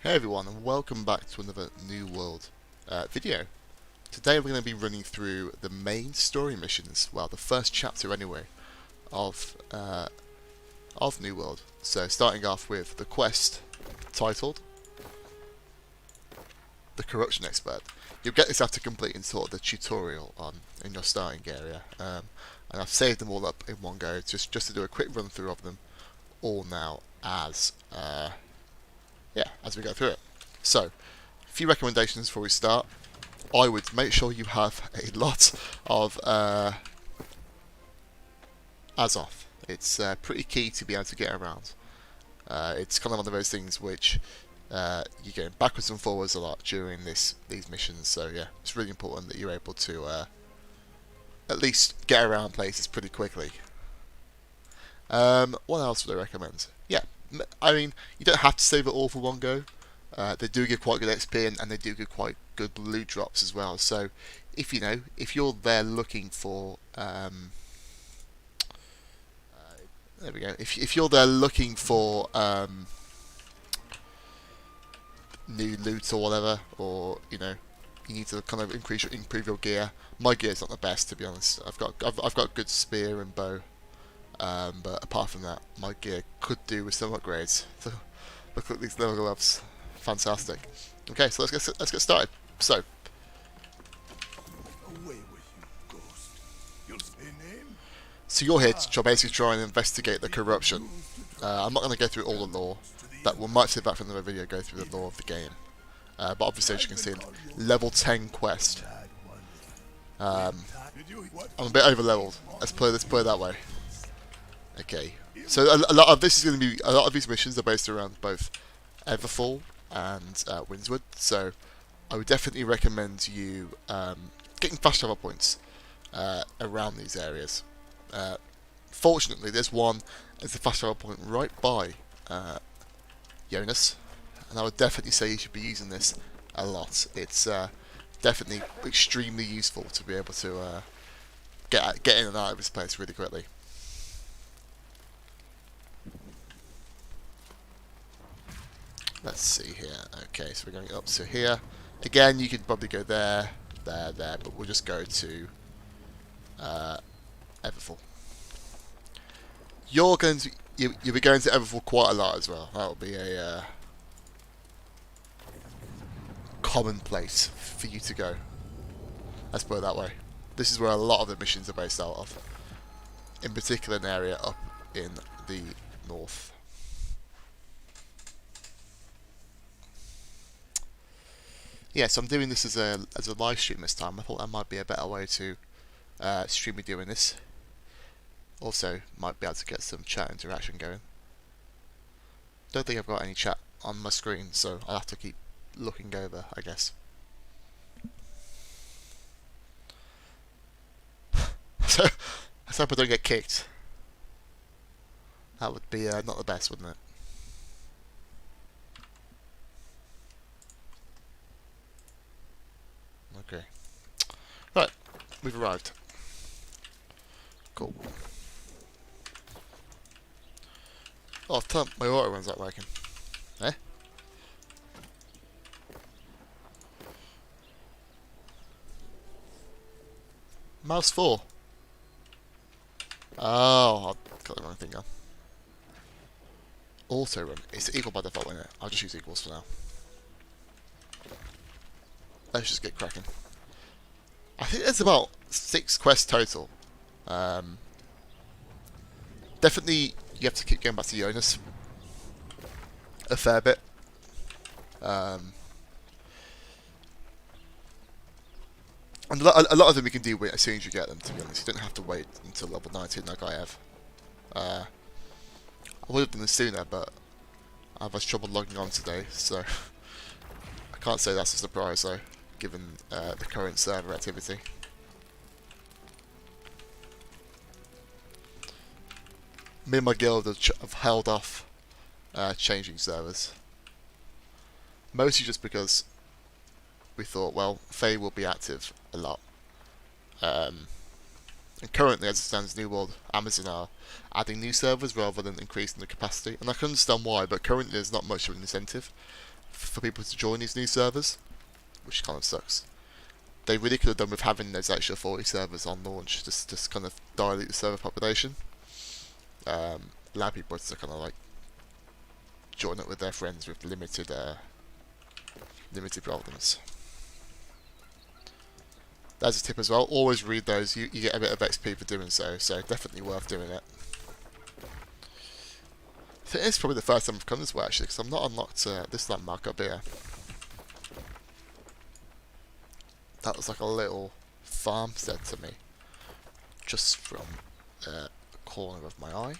Hey everyone, and welcome back to another New World video. Today we're going to be running through the main story missions, well the first chapter anyway, of New World. So starting off with the quest titled The Corruption Expert. You'll get this after completing sort of the tutorial in your starting area, and I've saved them all up in one go just to do a quick run through of them all now as we go through it. So, a few recommendations before we start. I would make sure you have a lot of Azoth. It's pretty key to be able to get around. It's kind of one of those things which you're going backwards and forwards a lot during these missions. So yeah, it's really important that you're able to at least get around places pretty quickly. What else would I recommend? Yeah, I mean, you don't have to save it all for one go. They do give quite good XP and they do give quite good loot drops as well. So if you're there looking for there we go. If you're there looking for new loot or whatever, or you need to kind of improve your gear. My gear's not the best, to be honest. I've got good spear and bow, but apart from that, my gear could do with some upgrades. So look at these level ups. Fantastic. Okay, so let's get started. So, you're here to basically try and investigate the corruption. I'm not going to go through all the lore. We might sit back from another video, go through the lore of the game. But obviously, as you can see, level 10 quest. I'm a bit over leveled. Let's play it that way. Okay. So a lot of these missions are based around both Everfall and Windswood, so I would definitely recommend you getting fast travel points around these areas. Fortunately, there's one as a fast travel point right by Jonas, and I would definitely say you should be using this a lot. It's definitely extremely useful to be able to get in and out of this place really quickly. Let's see here. Okay, so we're going up to here. Again, you could probably go there, but we'll just go to Everfall. You'll be going to Everfall quite a lot as well. That'll be a common place for you to go. Let's put it that way. This is where a lot of the missions are based out of. In particular, an area up in the north. Yeah, so I'm doing this as a live stream this time. I thought that might be a better way to stream me doing this. Also, might be able to get some chat interaction going. Don't think I've got any chat on my screen, so I'll have to keep looking over, I guess. So, let's hope I don't get kicked. That would be not the best, wouldn't it? Okay. Right, we've arrived. Cool. Oh, my auto runs not working. Eh? Mouse 4. Oh, I've got the wrong thing on. Auto run. It's equal by default, isn't it? I'll just use equals for now. Let's just get cracking. I think there's about 6 quests total. Definitely, you have to keep going back to Jonas a fair bit. And a lot of them you can do as soon as you get them, to be honest. You don't have to wait until level 19 like I have. I would have done this sooner, but I've had trouble logging on today, so I can't say that's a surprise though, given the current server activity. Me and my guild have held off changing servers. Mostly just because we thought, well, Faye will be active a lot. And currently, as it stands, New World, Amazon are adding new servers rather than increasing the capacity. And I can understand why, but currently there's not much of an incentive for people to join these new servers, which kind of sucks. They really could have done with having those extra 40 servers on launch, just kind of dilute the server population. Allow people to kind of like join it with their friends with limited problems. There's a tip as well. Always read those. You get a bit of XP for doing so. So definitely worth doing it. I think it's probably the first time I've come this way actually, because I've not unlocked this landmark up here. That was like a little farmstead to me, just from the corner of my eye.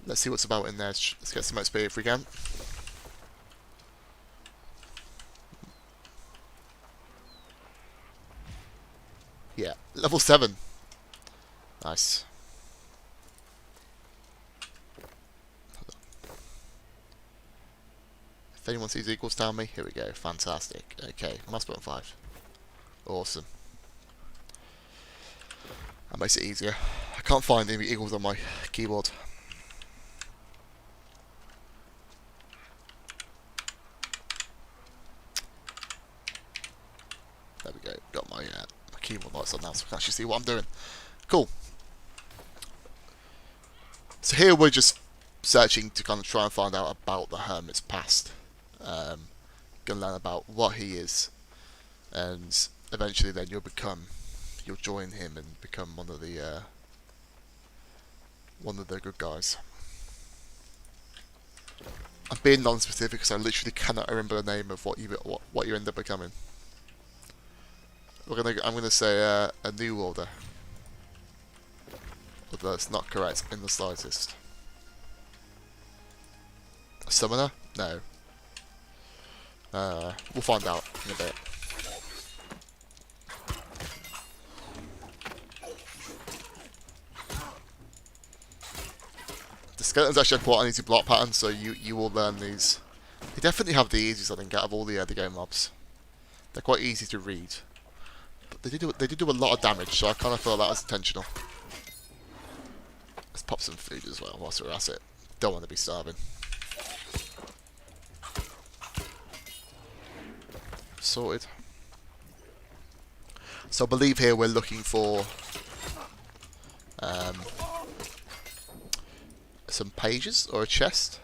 Let's see what's about in there. Let's get some XP if we can. Yeah, level 7. Nice. If anyone sees equals, tell me. Here we go. Fantastic. Okay, must button 5. Awesome. That makes it easier. I can't find any equals on my keyboard. There we go. Got my keyboard lights on now, so I can actually see what I'm doing. Cool. So here we're just searching to kind of try and find out about the Hermit's past. Gonna learn about what he is, and eventually then you'll join him and become one of the good guys. I'm being non-specific because I literally cannot remember the name of what you end up becoming. I'm gonna say a new order, although it's not correct in the slightest. A summoner? No. We'll find out in a bit. The skeletons actually have quite an easy block pattern, so you will learn these. They definitely have the easiest, I think, out of all the game mobs. They're quite easy to read. They did do a lot of damage, so I kind of feel that was intentional. Let's pop some food as well whilst we're at it. Don't want to be starving. Sorted. So I believe here we're looking for some pages or a chest.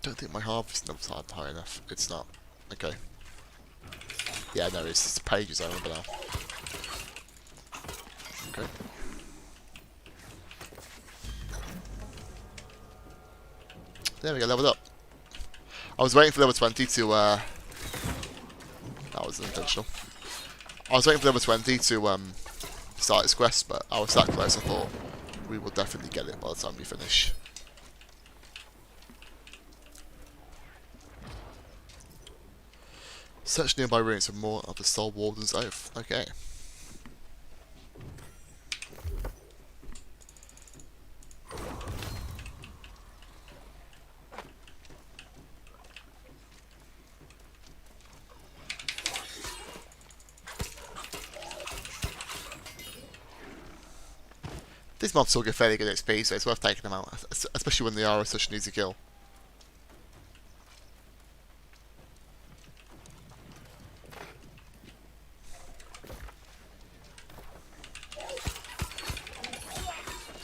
Don't think my harvest numbers are high enough. It's not. Okay. Yeah, no, it's pages, I remember now. Okay. There we go, leveled up. I was waiting for level 20 to, that was intentional. I was waiting for level 20 to, start this quest, but I was that close, I thought we will definitely get it by the time we finish. Search nearby ruins for more of the Soulwarden's Oath. Okay. These mobs still get fairly good XP, so it's worth taking them out, especially when they are such an easy kill.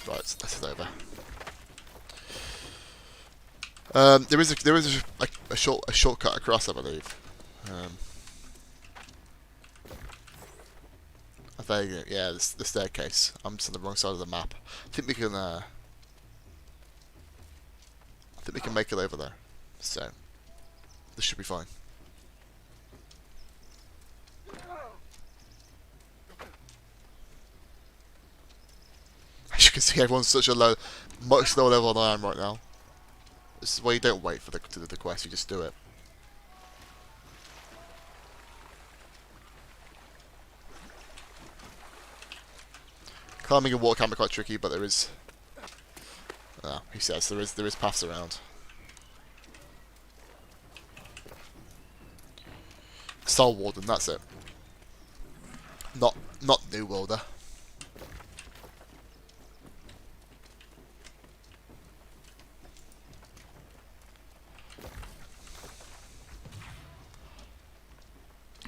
Right, this is over. There is a shortcut across, I believe. There you go. Yeah, the staircase. I'm just on the wrong side of the map. I think we can make it over there. So this should be fine. As you can see, everyone's such a much lower level than I am right now. This is why you don't wait for to do the quest. You just do it. Climbing and water can be quite tricky, but there is. He says there is paths around. Soulwarden, that's it. Not New Worlder.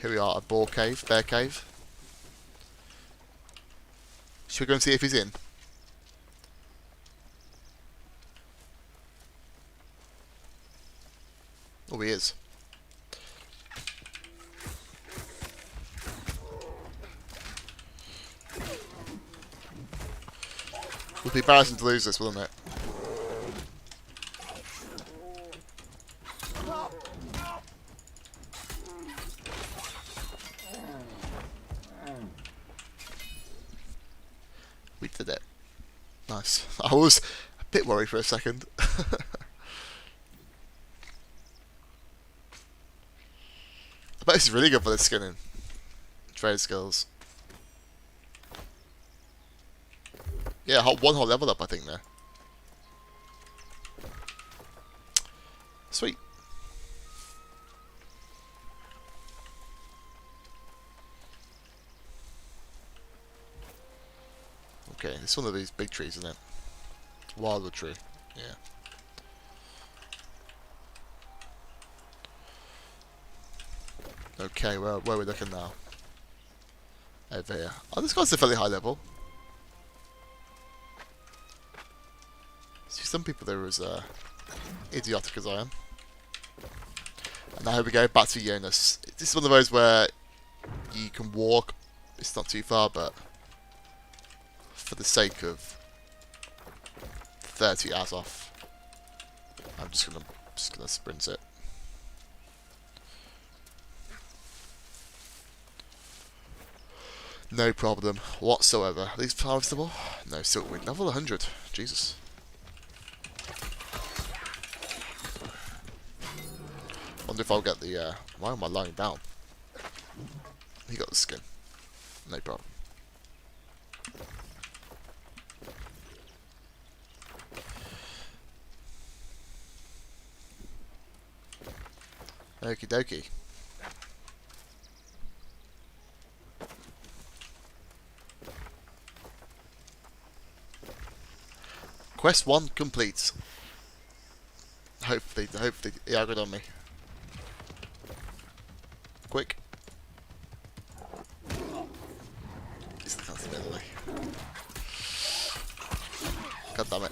Here we are, a boar cave, bear cave. Should we go and see if he's in? Oh, he is. Would be embarrassing to lose this, wouldn't it? We did it. Nice. I was a bit worried for a second. I bet this is really good for the skinning. Trade skills. Yeah, one whole level up, I think, there. Sweet. Okay, it's one of these big trees, isn't it? Wildwood tree. Yeah. Okay, where are we looking now? Over here. Oh, this guy's a fairly high level. See, some people there is idiotic as I am. And now here we go, back to Jonas. This is one of those where you can walk. It's not too far, but for the sake of 30 Azoth, I'm just gonna sprint it. No problem whatsoever. Are these harvestable? No, Silkweed. Level 100. Jesus. Wonder if I'll get the, why am I lying down? He got the skin. No problem. Okie dokie. Quest 1 complete. Hopefully he aggroed on me. Quick. He's the cancer in the way. God damn it.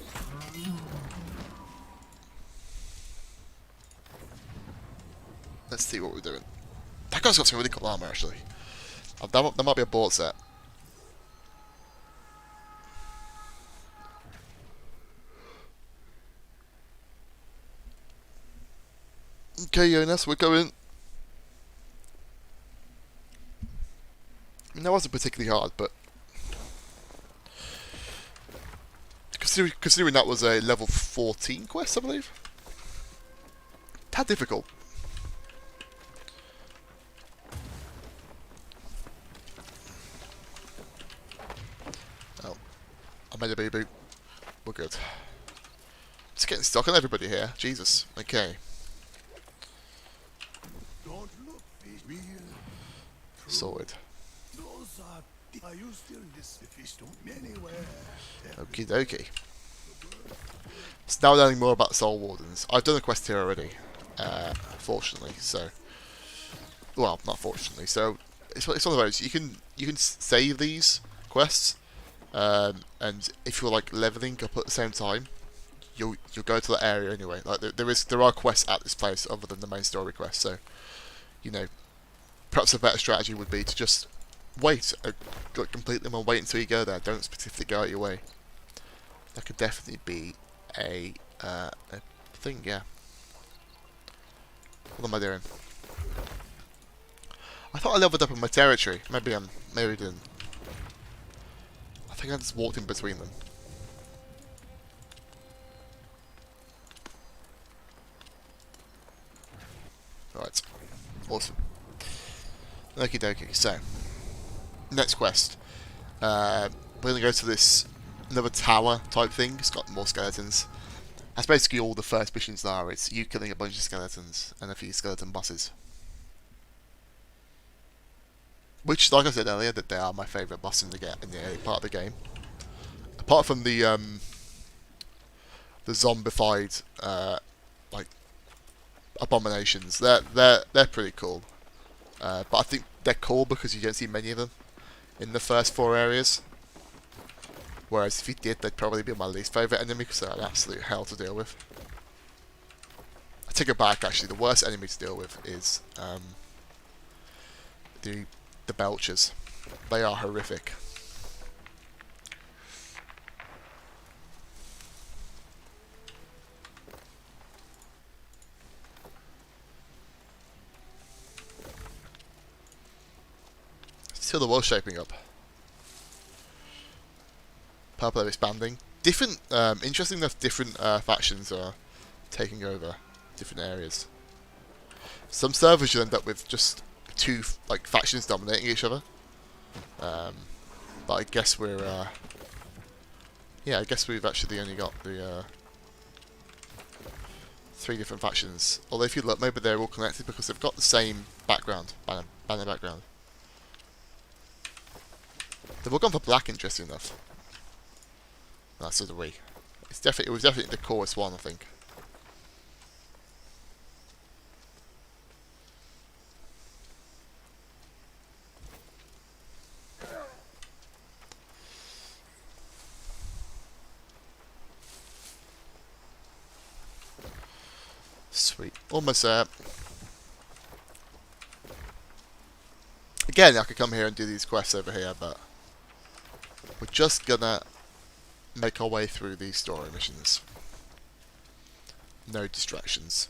Let's see what we're doing. That guy's got some really cool armor, actually. That might be a board set. Okay, Jonas, we're going. I mean, that wasn't particularly hard, but considering that was a level 14 quest, I believe. That difficult. Oh, I made a baby boot. We're good. Just getting stuck on everybody here. Jesus. Okay. Sword. Okie dokie. So now learning more about Soulwardens. I've done a quest here already, fortunately. So, well, not fortunately. So it's one of those you can save these quests, and if you're like leveling up at the same time, you'll go to that area anyway. Like there are quests at this place other than the main story quest. So, you know, perhaps a better strategy would be to just wait, complete them and wait until you go there. Don't specifically go out your way. That could definitely be a thing, yeah. What am I doing? I thought I leveled up in my territory. Maybe I didn't. I think I just walked in between them. Right. Awesome. Okie dokie. So, next quest. We're going to go to this another tower type thing. It's got more skeletons. That's basically all the first missions are. It's you killing a bunch of skeletons and a few skeleton bosses. Which, like I said earlier, that they are my favourite boss in the early part of the game. Apart from the zombified like abominations, they're pretty cool. But I think they're cool because you don't see many of them in the first 4 areas. Whereas if you did, they'd probably be my least favourite enemy because they're an absolute hell to deal with. I take it back, actually. The worst enemy to deal with is the Belchers. They are horrific. Still the world shaping up. Purple are expanding. Different, interesting enough, different factions are taking over different areas. Some servers you'll end up with just 2 factions dominating each other. But I guess we're yeah, I guess we've actually only got the 3 different factions. Although if you look, maybe they're all connected because they've got the same background, banner background. They've all gone for black, interesting enough. That's so do we. It was definitely the coolest one, I think. Sweet. Almost there. Again, I could come here and do these quests over here, but we're just gonna make our way through these story missions. No distractions.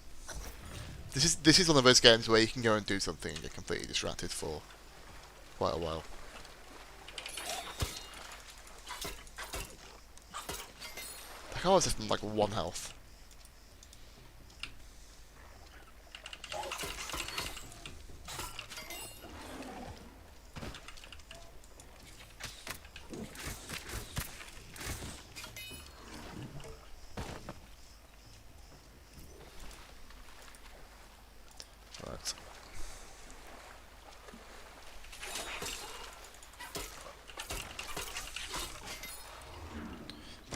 This is one of those games where you can go and do something and get completely distracted for quite a while. Like I was just like 1 health.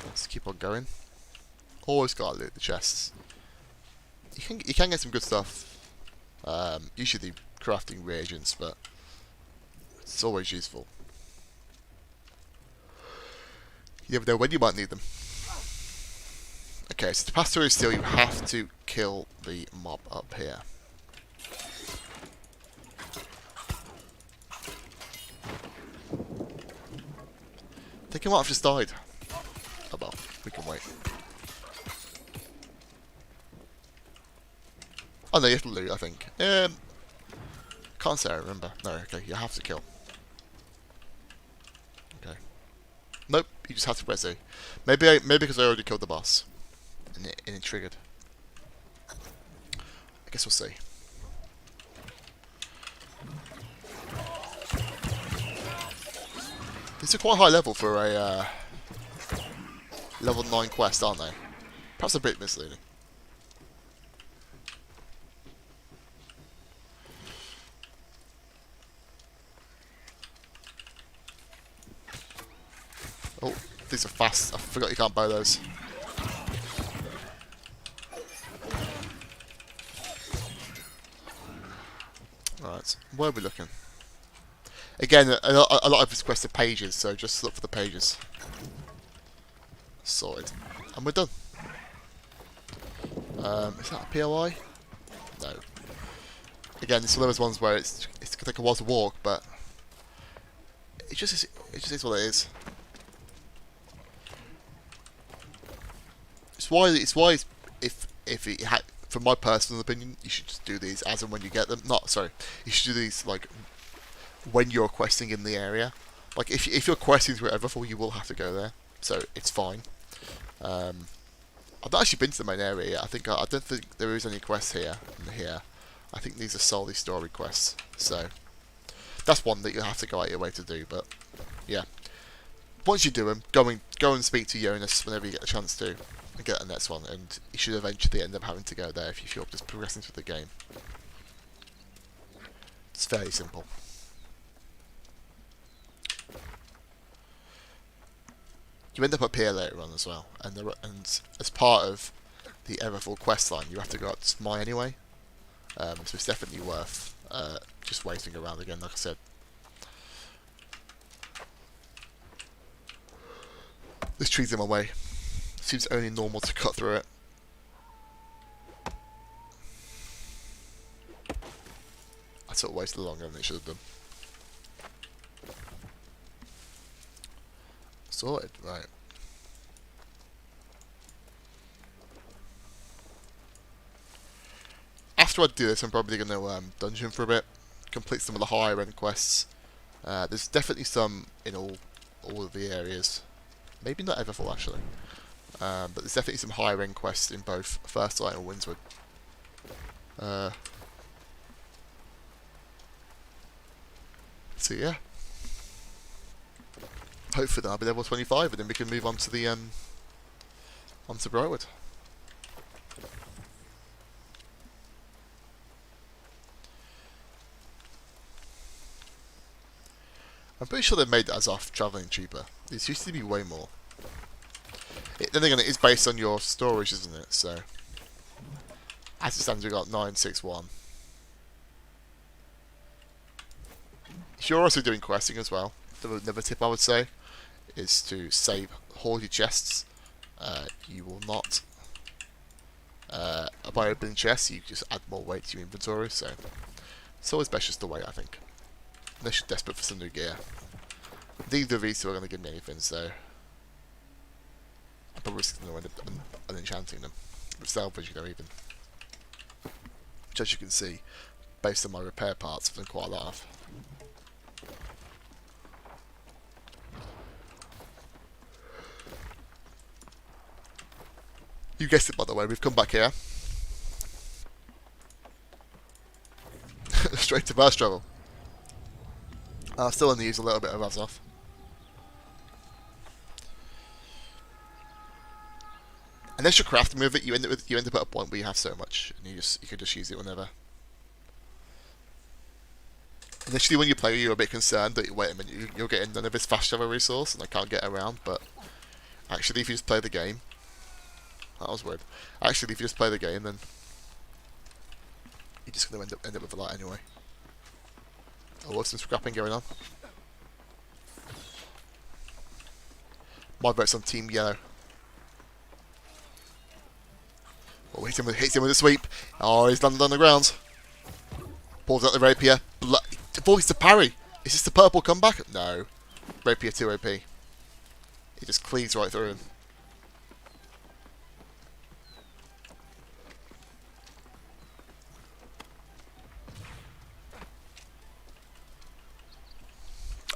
Let's keep on going. Always gotta loot the chests. You can get some good stuff. Usually crafting reagents, but it's always useful. You never know when you might need them. Okay, so to pass through steel, you have to kill the mob up here. I think he might have just died. Oh well, we can wait. Oh no, you have to loot, I think. Can't say I remember. No, okay, you have to kill. Okay. Nope, you just have to resi. Maybe because I already killed the boss. And it triggered. I guess we'll see. These are quite high level for a level 9 quest, aren't they? Perhaps a bit misleading. Oh, these are fast. I forgot you can't bow those. Alright, where are we looking? Again, a lot of this quest are pages, so just look for the pages. Sorted. And we're done. Is that a POI? No. Again, it's one of those ones where it's gonna take a while to walk, but it just is what it is. It's why if it had, from my personal opinion, you should just do these as and when you get them. You should do these like when you're questing in the area. Like if you're questing through Everfall, you will have to go there, so it's fine. I've not actually been to the main area yet. I don't think there is any quests here and here. I think these are solely story quests, so that's one that you'll have to go out your way to do. But yeah, once you do them, go and speak to Jonas whenever you get a chance to, and get the next one. And you should eventually end up having to go there if you're just progressing through the game. It's fairly simple. You end up up here later on as well, and as part of the Everfall quest line, you have to go up to Smai anyway. So it's definitely worth just waiting around again, like I said. This tree's in my way. Seems only normal to cut through it. I sort of wasted longer than it should have done. Sorted, right. After I do this, I'm probably going to dungeon for a bit, complete some of the higher end quests. There's definitely some in all of the areas. Maybe not Everfall actually, but there's definitely some higher end quests in both First Light and Windswood. So yeah, hopefully then I'll be level 25, and then we can move on to the onto Brightwood. I'm pretty sure they made the Azoth travelling cheaper. These used to be way more. Then again, it is based on your storage, isn't it? So, as it stands, we've got 961. If you're also doing questing as well, another tip I would say is to save, hoard your chests. You will not, by opening chests, you just add more weight to your inventory, so it's always best just to wait, I think. Unless you're desperate for some new gear. Neither of these two are going to give me anything, so I'm probably just going to end up unenchanting them. With salvage, you know, even. Which, as you can see, based on my repair parts, I've done quite a lot of. You guessed it, by the way, we've come back here. Straight to burst travel. I still only use a little bit of Azoth. Unless you're crafting with it, you end up at a point where you have so much, and you can just use it whenever. Initially, when you play, you're a bit concerned that wait a minute, you're getting none of this fast travel resource, and I can't get around. But actually, if you just play the game, that was weird. Actually, if you just play the game, then you're just going to end up with a lot anyway. Oh, what's some scrapping going on? My vote's on Team Yellow. Oh, hits him with a sweep. Oh, he's landed on the ground. Pulls out the rapier. Voice to parry. Is this the purple comeback? No. Rapier 2 OP. He just cleaves right through him.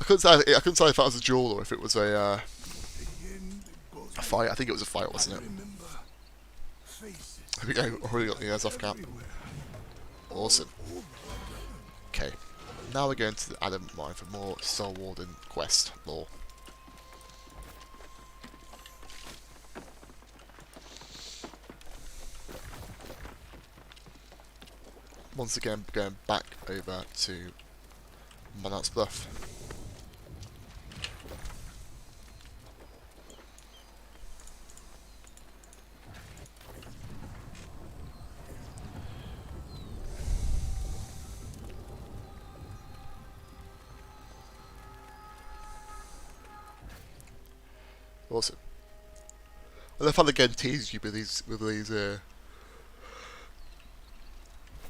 I couldn't say if that was a duel or if it was a fight. I think it was a fight, wasn't it? There we go. Already got the Azoth cap. Awesome. Okay. Now we're going to the Adamant Mine for more Soulwarden quest lore. Once again, going back over to Monarch's Bluff. Awesome. I love how the game teases you with these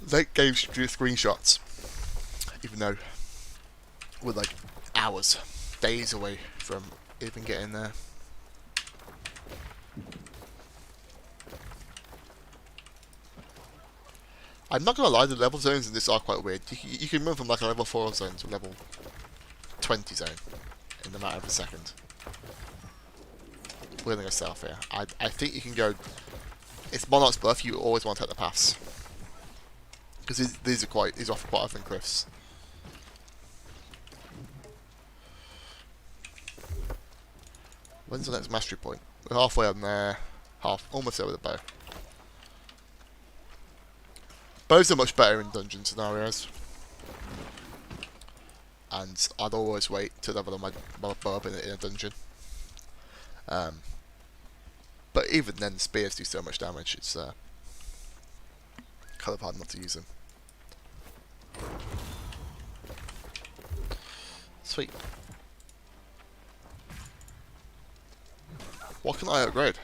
late game screenshots, even though we're like hours, days away from even getting there. I'm not gonna lie, the level zones in this are quite weird. You can move from like a level 4 zone to a level 20 zone in the matter of a second. We're gonna go south here. I think you can go. It's Monarch's Bluff. You always want to take the pass because these offer quite often cliffs. When's the next mastery point? We're halfway on there. Almost there with the bow. Bows are much better in dungeon scenarios, and I'd always wait to level on my bow up in a dungeon. But even then, spears do so much damage, it's kind of hard not to use them. Sweet. What can I upgrade?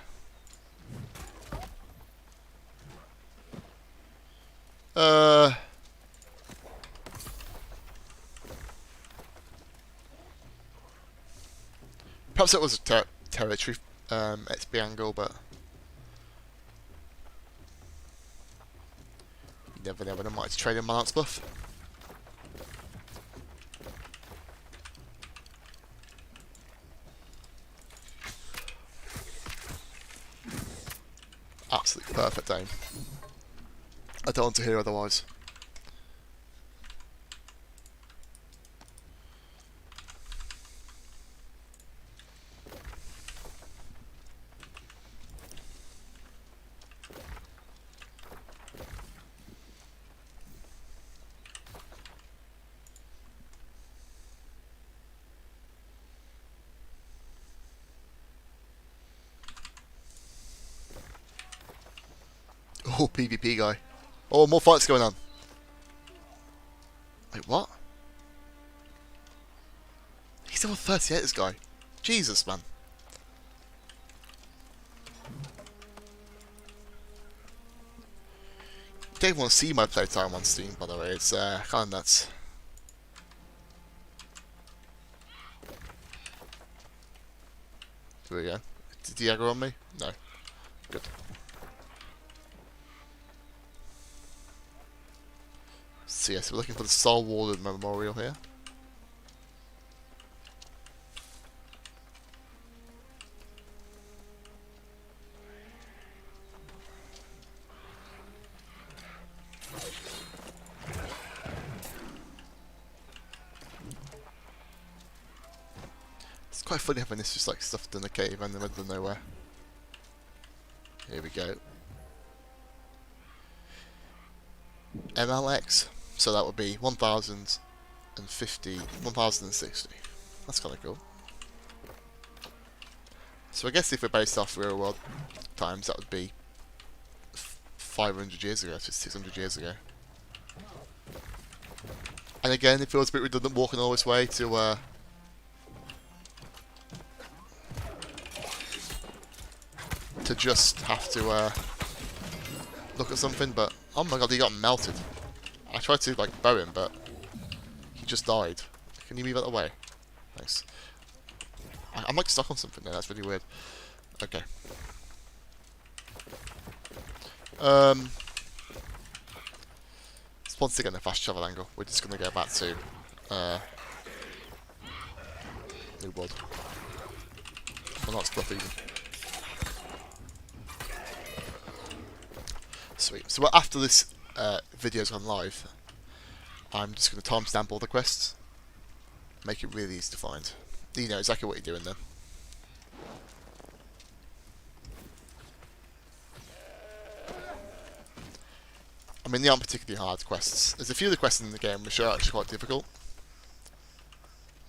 Perhaps it was a territory XP angle, but you never know when I might trade in my lance buff. Absolutely perfect aim. I don't want to hear otherwise. Oh, PvP guy. Oh, more fights going on. Wait, what? He's level 38, this guy. Jesus, man. You don't even want to see my playtime on Steam, by the way. It's kind of nuts. Here we go. Did he aggro on me? No. Good. So yes, we're looking for the Last Soulwarden memorial here. It's quite funny having this just like stuffed in a cave in the middle of nowhere. Here we go. MLX. So that would be 1050, 1060. That's kind of cool. So I guess if we're based off real world times, that would be 500 years ago, so 600 years ago. And again, it feels a bit redundant walking all this way to just have to look at something, but oh my god, he got melted. I tried to like bow him, but he just died. Can you move out of the way? Thanks. I'm like stuck on something there, that's really weird. Okay. Once again a fast travel angle. We're just gonna go back to New World. Well, not stuff even. Sweet. So after this video's gone live, I'm just going to timestamp all the quests, make it really easy to find. You know exactly what you're doing then. I mean, they aren't particularly hard quests. There's a few of the quests in the game which are actually quite difficult,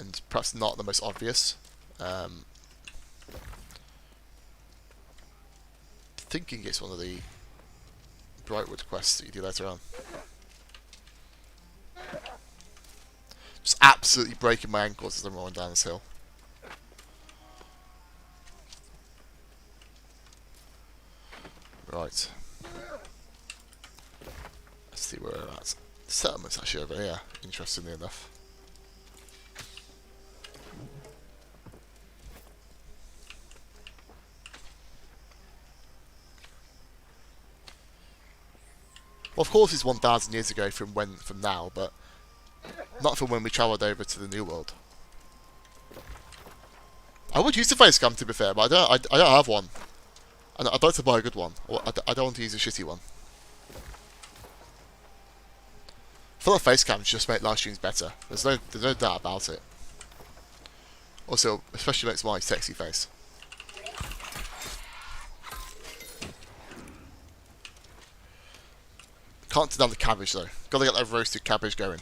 and perhaps not the most obvious. Thinking it's one of the Brightwood quests that you do later on. Just absolutely breaking my ankles as I'm rolling down this hill. Right. Let's see where we're at. The settlement's actually over here, interestingly enough. Well, of course it's 1,000 years ago from now, but not from when we travelled over to the New World. I would use the face cam, to be fair, but I don't have one. And I'd like to buy a good one. Or I don't want to use a shitty one. I feel like face cams just make live streams better. There's no doubt about it. Also, especially makes my sexy face. Can't deny the cabbage though. Gotta get that roasted cabbage going.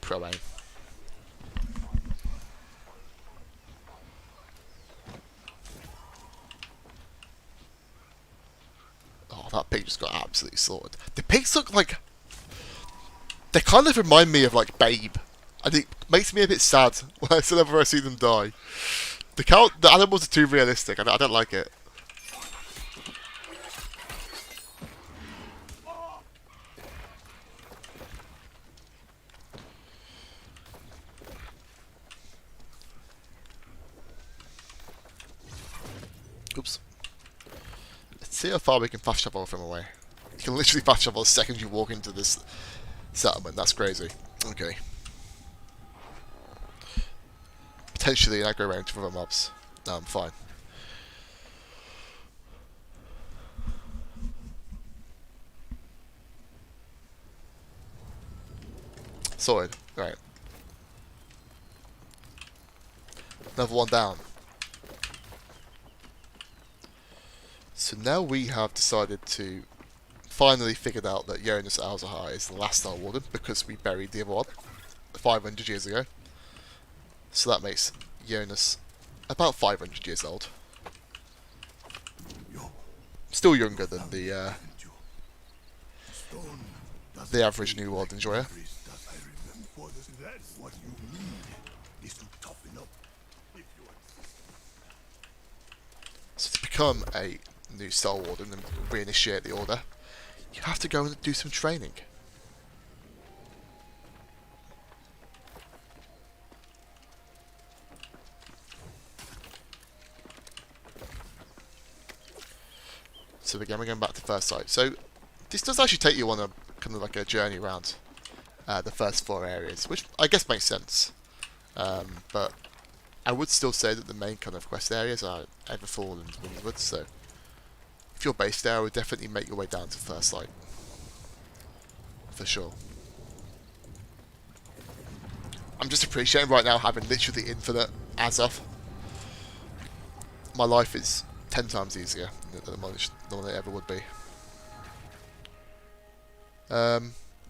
Pro aim. Oh, that pig just got absolutely slaughtered. The pigs look like... They kind of remind me of, like, Babe. And it makes me a bit sad whenever I see them die. The animals are too realistic. I don't like it. Oops. Let's see how far we can fast travel from away. You can literally fast travel the second you walk into this settlement. That's crazy. Okay. Potentially I go around to other mobs. No, I'm fine. Sorted. Right. Another one down. So now we have decided to finally figured out that Jonas Alzahar is the last Soulwarden because we buried the other one 500 years ago. So that makes Jonas about 500 years old. Still younger than the average New World enjoyer. So to become a new Soulwarden and reinitiate the order, you have to go and do some training. So again, we're going back to first sight. So this does actually take you on a kind of like a journey around the first 4 areas, which I guess makes sense. But I would still say that the main kind of quest areas are Everfall and Windward. So if you're based there, I would definitely make your way down to first sight, for sure. I'm just appreciating right now having literally infinite Azoth. My life is 10 times easier than it ever would be. I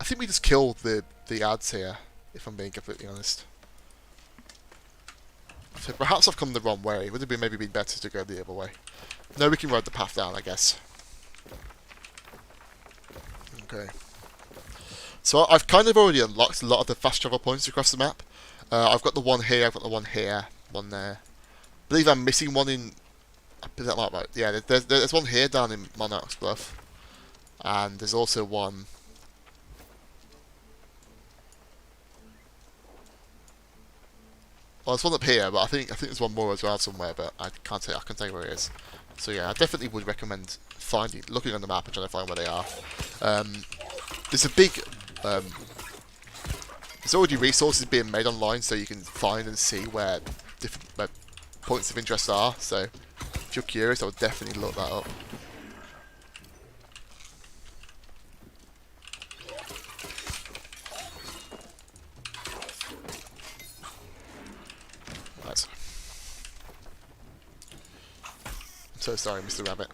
think we just killed the ads here, if I'm being completely honest. So perhaps I've come the wrong way. Would it maybe been better to go the other way? No, we can ride the path down, I guess. Okay. So I've kind of already unlocked a lot of the fast travel points across the map. I've got the one here, I've got the one here, one there. I believe I'm missing one in... Is that right? Yeah, there's one here down in Monarch's Bluff. And there's also one... Well, there's one up here, but I think there's one more as well somewhere, but I can't tell you where it is. So yeah, I definitely would recommend looking on the map and trying to find where they are. There's a big... there's already resources being made online, so you can find and see where different points of interest are. So if you're curious, I would definitely look that up. Right. I'm so sorry, Mr. Rabbit.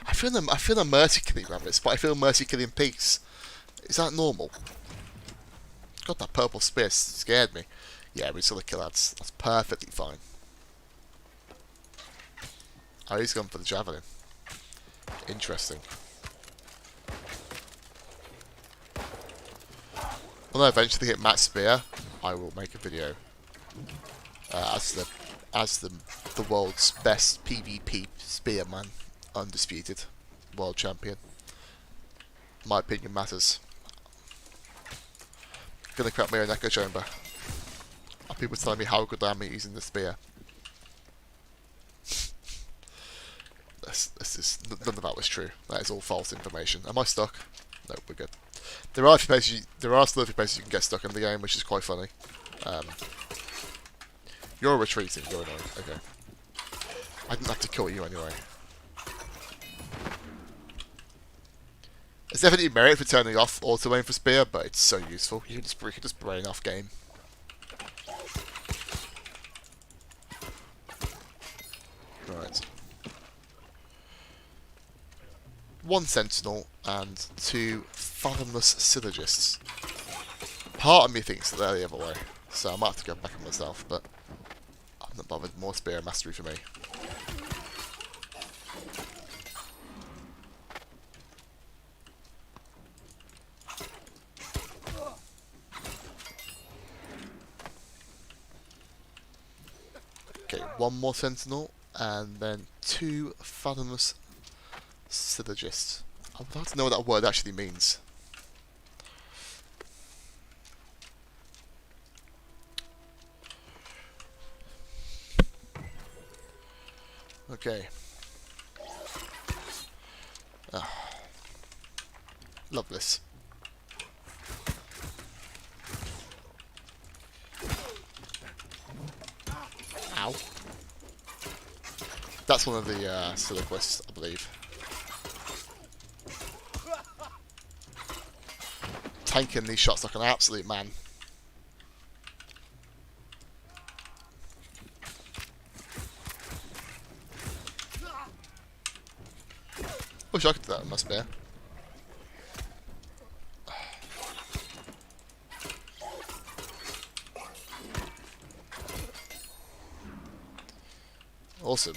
I feel I'm mercy killing rabbits, but I feel mercy killing pigs. Is that normal? God, that purple spear scared me. Yeah, we still kill ads. That's perfectly fine. Oh, he's gone for the javelin. Interesting. When I eventually hit max spear, I will make a video as the world's best PvP spearman, undisputed world champion. My opinion matters. Gonna crack my own echo chamber. Are people telling me how good I am at using the spear? None of that was true. That is all false information. Am I stuck? No, we're good. There are still a few places you can get stuck in the game, which is quite funny. You're retreating. You're annoying. Okay. I didn't have to kill you anyway. There's definitely merit for turning off auto aim for spear, but it's so useful. You can just brain off game. Right. 1 sentinel and 2 fathomless syllogists. Part of me thinks that they're the other way, so I might have to go back on myself, but I'm not bothered. More spear mastery for me. one more sentinel, and then 2 fathomless syllogists. I would like to know what that word actually means. Okay. Love this. Ow. That's one of the solo quests, I believe. Tanking these shots like an absolute man. Wish I could do that with my spear. Awesome.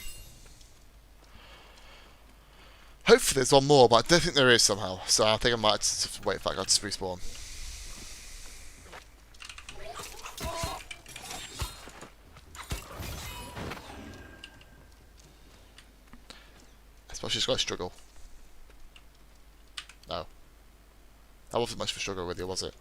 Hopefully there's one more, but I don't think there is somehow. So I think I might have to wait for that guy to respawn. I suppose she's got to struggle. No. That wasn't much of a struggle with you, was it?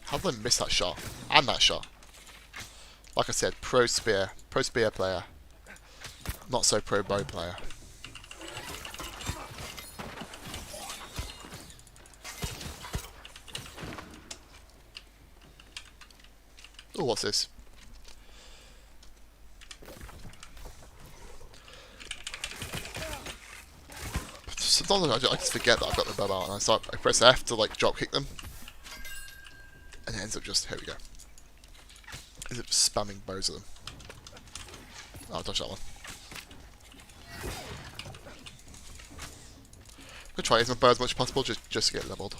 How did I miss that shot? And that shot. Like I said, pro spear player. Not so pro bow player. Oh, what's this? Sometimes I just forget that I've got the bow out, and I press F to like drop kick them, and it ends up just, here we go. Ends up just spamming bows at them. Oh, I'll dodge that one. I'm gonna try using my bow as much as possible just to get leveled.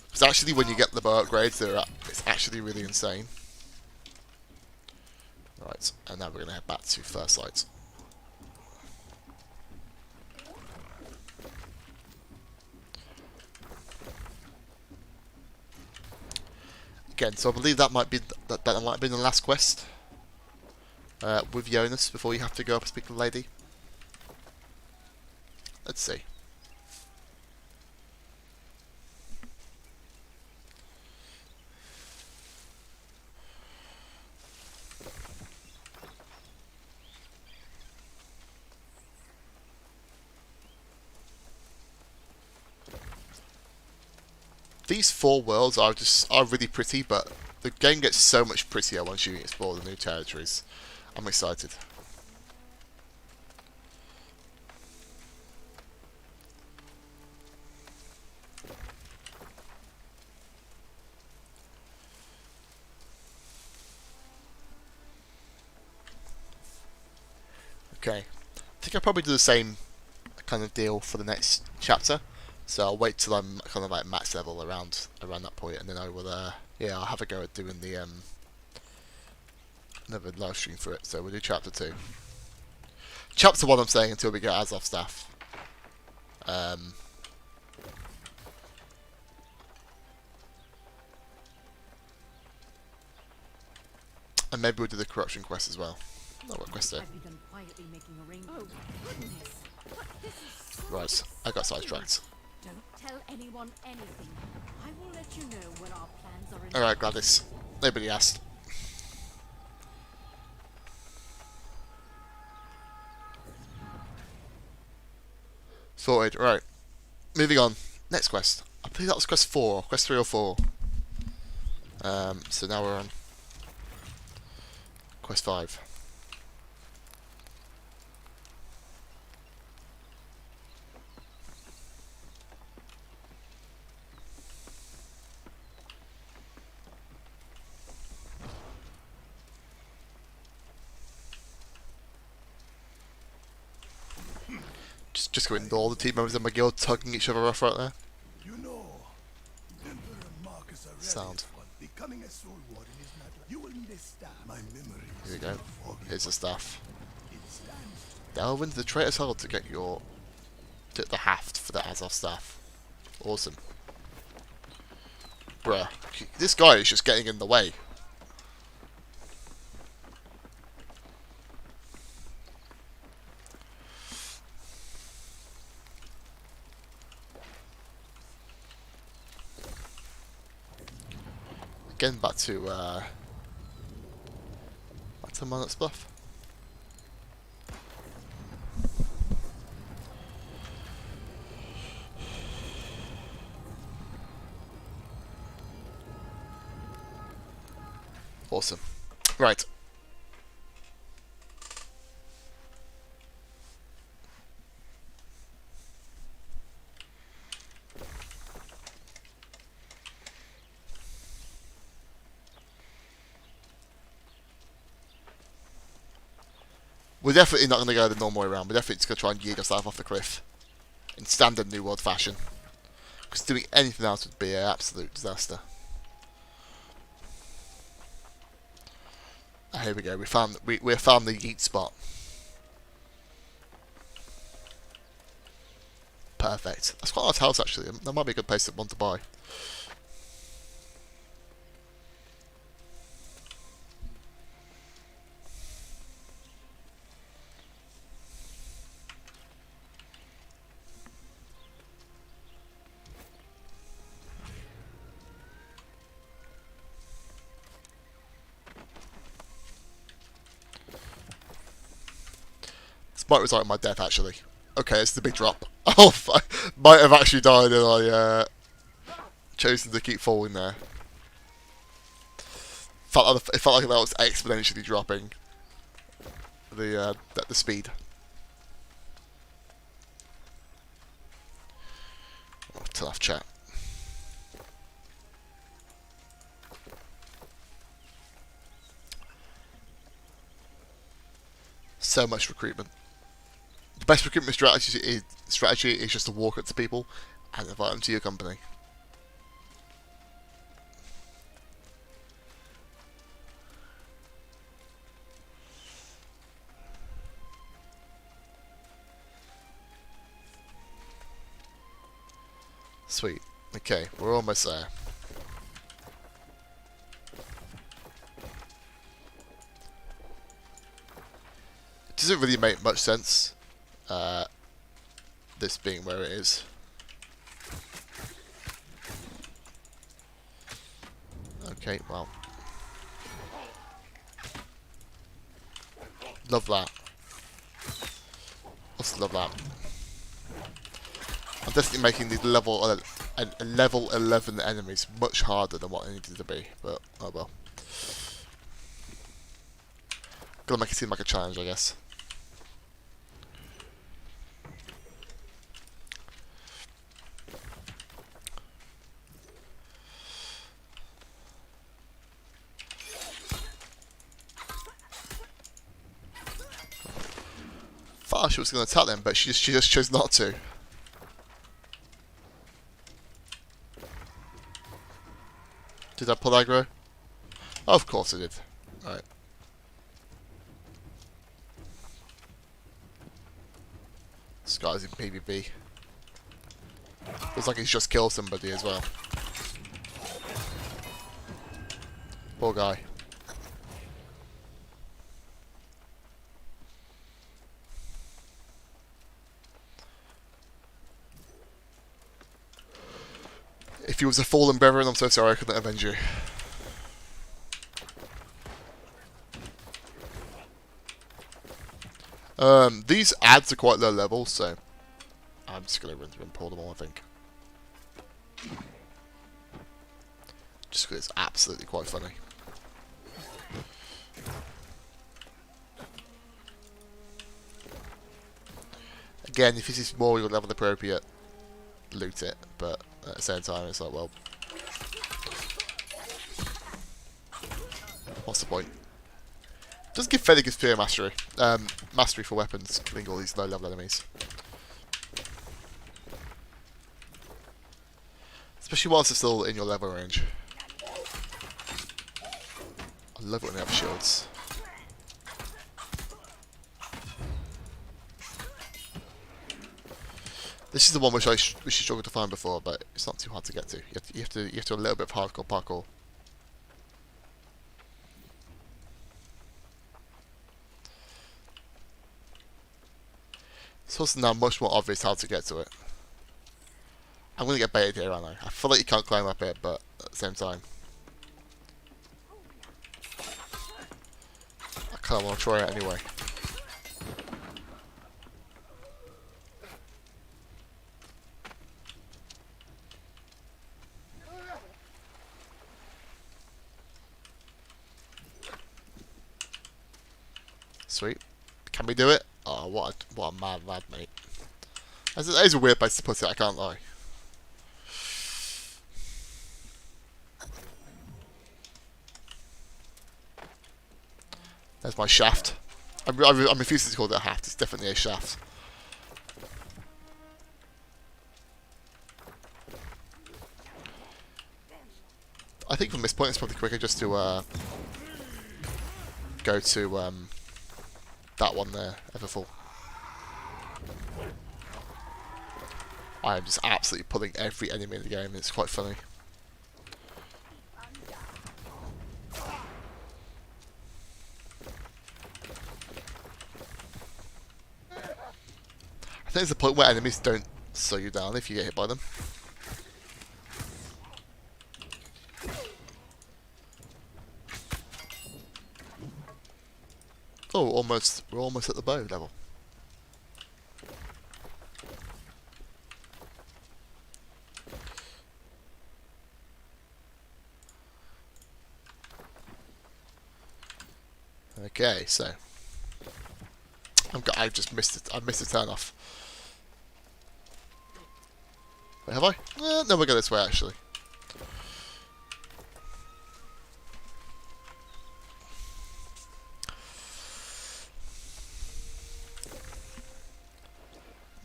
Because actually, when you get the bow upgrades, it's actually really insane. Right, and now we're gonna head back to First Light. Again, so I believe that might be that might have been the last quest with Jonas before you have to go up and speak to the lady. Let's see. These 4 worlds are really pretty, but the game gets so much prettier once you explore the new territories. I'm excited. Okay, I think I'll probably do the same kind of deal for the next chapter. So I'll wait till I'm kind of like max level around that point, and then I will yeah, I'll have a go at doing the another live stream for it. So we'll do chapter 2. Chapter 1 I'm saying until we get Azoth Staff. And maybe we'll do the corruption quest as well. Oh, what quest there? Right, I got sidetracked. Don't tell anyone anything. I will let you know when our plans are in. Alright, Gladys. Nobody asked. Sorted. Right. Moving on. Next quest. I believe that was quest 4. Quest 3 or 4. So now we're on quest 5. Just go ignore the team members in my guild tugging each other off right there. You know, Emperor Marcus Aurelius Sound. becoming a Soulwarden is not. You will need a staff. My memory. Here we go. Here's the staff. It stands Delve into the traitor's hold to get the haft for the Azoth Staff. Awesome. Bruh. This guy is just getting in the way. Getting back to Monarch's Bluff. Awesome. Right. We're definitely not going to go the normal way around. We're definitely just going to try and yeet ourselves off the cliff in standard New World fashion. Because doing anything else would be an absolute disaster. Here we go. We found the yeet spot. Perfect. That's quite a nice house actually. That might be a good place to want to buy. This might result in my death actually. Okay, it's the big drop. Oh, I might have actually died and I chosen to keep falling there. It felt like that was exponentially dropping the speed. Oh, tough chat. So much recruitment. The best recruitment strategy is just to walk up to people and invite them to your company. Sweet. Okay, we're almost there. It doesn't really make much sense, this being where it is. Okay, well. Love that. Also love that. I'm definitely making these level 11 enemies much harder than what they needed to be, but oh well. Gotta make it seem like a challenge, I guess. Thought she was going to attack them, but she just chose not to. Did I pull aggro? Oh, of course I did. Alright. This guy's in PvP. Looks like he's just killed somebody as well. Poor guy. If you was a fallen brethren, I'm so sorry I couldn't avenge you. These ads are quite low level, so I'm just gonna run through and pull them all, I think. Just because it's absolutely quite funny. Again, if this is more your level appropriate, loot it, but at the same time it's like, well, what's the point? It does give fairly good spear mastery. Mastery for weapons, killing all these low level enemies. Especially whilst it's still in your level range. I love it when they have shields. This is the one which which you struggled to find before, but it's not too hard to get to. You have to do a little bit of hardcore parkour. It's also now much more obvious how to get to it. I'm gonna get baited here, aren't I? I feel like you can't climb up it, but at the same time, I kind of want to try it anyway. Sweet. Can we do it? Oh, what a mad lad, mate. That is a weird place to put it, I can't lie. There's my shaft. I'm refusing to call it a haft, it's definitely a shaft. I think from this point it's probably quicker just to go to that one there, Everfull. I am just absolutely pulling every enemy in the game, it's quite funny. I think there's a point where enemies don't slow you down if you get hit by them. Oh, we're almost at the bow level. Okay, so I've just missed it. I've missed a turn off. Wait, have I? No, we'll go this way actually.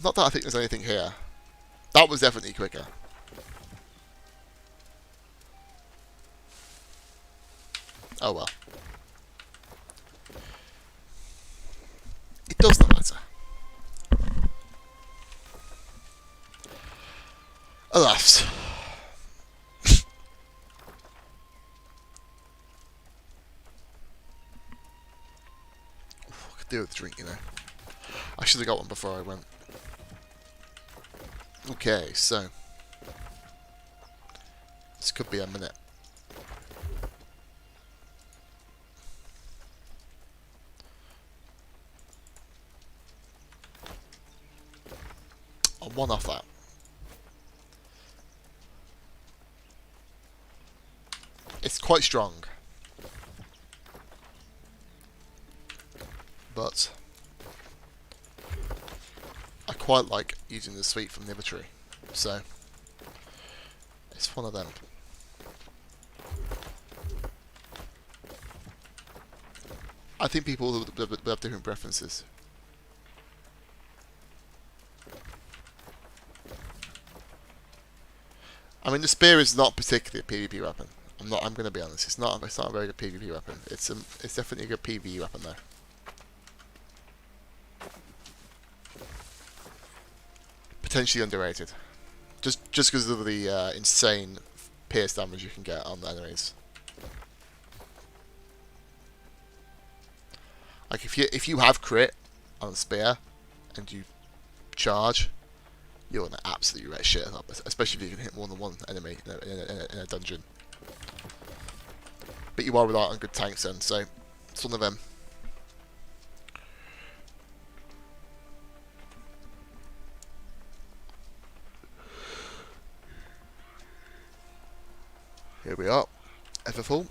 Not that I think there's anything here. That was definitely quicker. Oh well. It does not matter. Alas. I could do with a drink, you know. I should have got one before I went. Okay, so this could be a minute. I'll one off that. It's quite strong, but I quite like using the sweet from the other tree, so it's one of them. I think people will have different preferences. I mean, the spear is not particularly a PvP weapon. I'm going to be honest. It's not a very good PvP weapon. It's definitely a good PvE weapon though. Potentially underrated, just because of the insane pierce damage you can get on the enemies. Like if you have crit on a spear and you charge, you're gonna absolutely wreck shit up, especially if you can hit more than one enemy in a dungeon. But you are reliant on good tanks then, so it's one of them. Here we are, Everfull.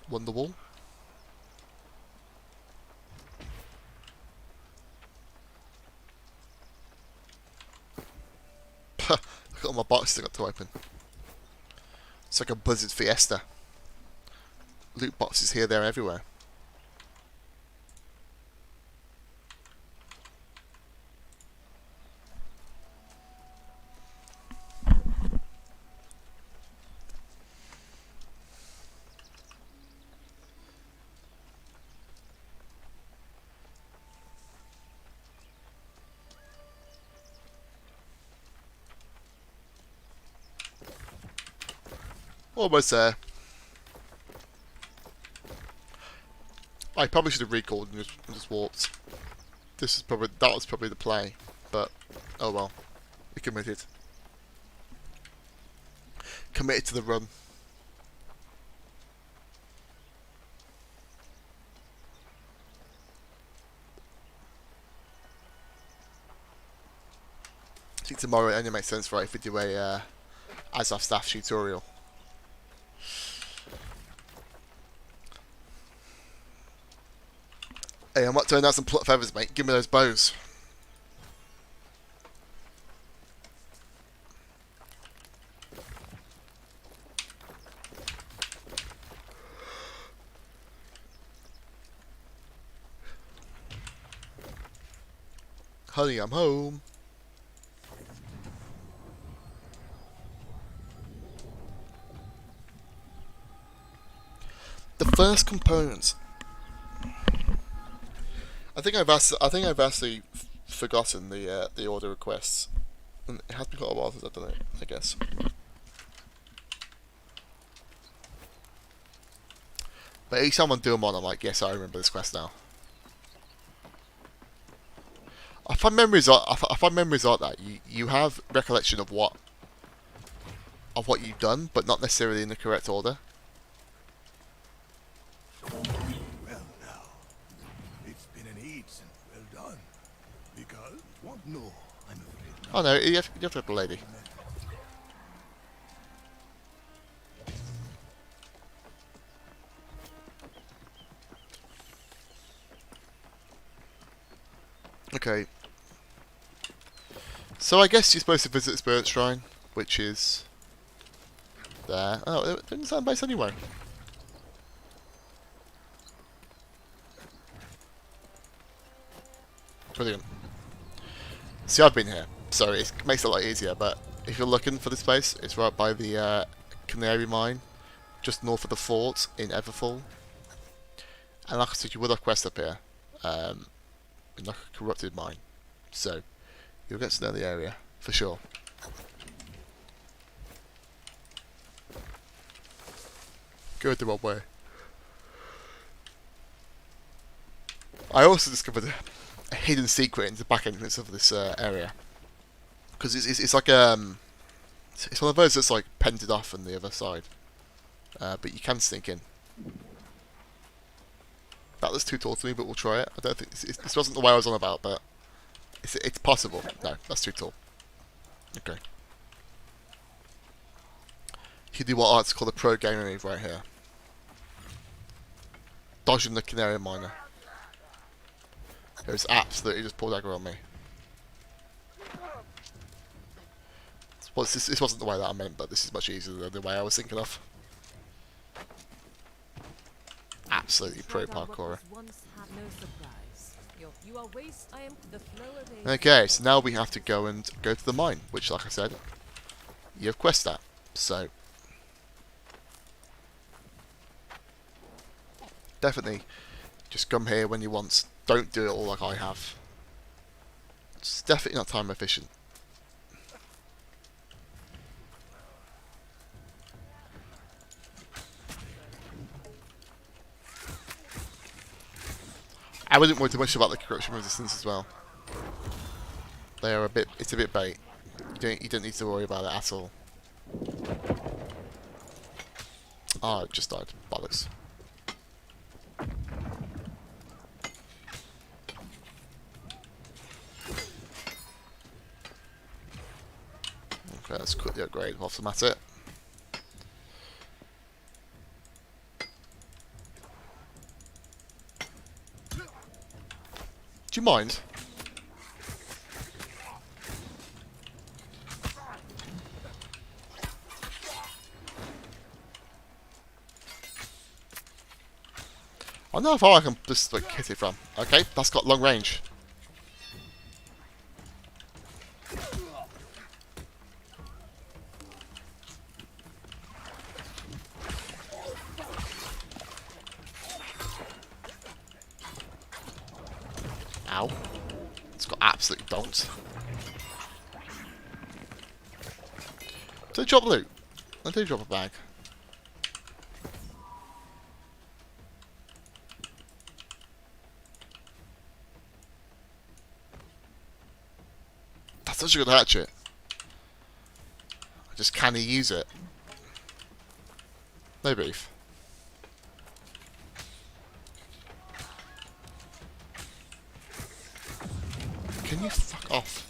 Wonderwall. Look at all my boxes I got to open. It's like a Blizzard fiesta. Loot boxes here, there, everywhere. Almost there. I probably should have recalled and just walked. That was probably the play, but oh well. We committed. Committed to the run. I think tomorrow it only makes sense, right, if we do a Azoth Staff tutorial. Hey, I'm not turning out some plot feathers, mate. Give me those bows. Honey, I'm home. The first component. I think I've actually forgotten the order requests. And it has been quite a while since I've done it, I guess. But each time I do them on, I'm like, yes, I remember this quest now. I find memories are that you have recollection of what you've done, but not necessarily in the correct order. Well now, it's been an age and well done. Because what? No, I'm afraid not. Oh no, you have to help the lady. Okay. So I guess you're supposed to visit Spirit Shrine, which is there. Oh, it's in the same base anyway. Brilliant. See, I've been here, so it makes it a lot easier, but if you're looking for this place, it's right by the Canary Mine, just north of the fort in Everfall. And like I said, you would have quests up here, in like a corrupted mine. So, you'll get to know the area, for sure. Go the wrong way. I also discovered a hidden secret in the back entrance of this area. Because it's like it's one of those that's like painted off on the other side. But you can sneak in. That was too tall for me, but we'll try it. I don't think this wasn't the way I was on about, but it's possible. No, that's too tall. Okay. You can do what art's called a pro gamer move right here. Dodging the Canary Miner. It was absolutely just pulled dagger on me. Well, this wasn't the way that I meant, but this is much easier than the way I was thinking of. Absolutely pro parkour. Okay, so now we have to go to the mine, which, like I said, you have quest at. So definitely just come here when you want. Don't do it all like I have. It's definitely not time efficient. I wouldn't worry too much about the corruption resistance as well. They are it's a bit bait. You don't need to worry about it at all. Oh, it just died. Bollocks. Okay, let's quickly upgrade whilst I'm at it. Do you mind? I know how far I can just like hit it from. Okay, that's got long range. Ow. It's got absolutely donked. Did I drop loot? I did drop a bag. That's such a good hatchet. Just can he use it? No beef. Can you fuck off?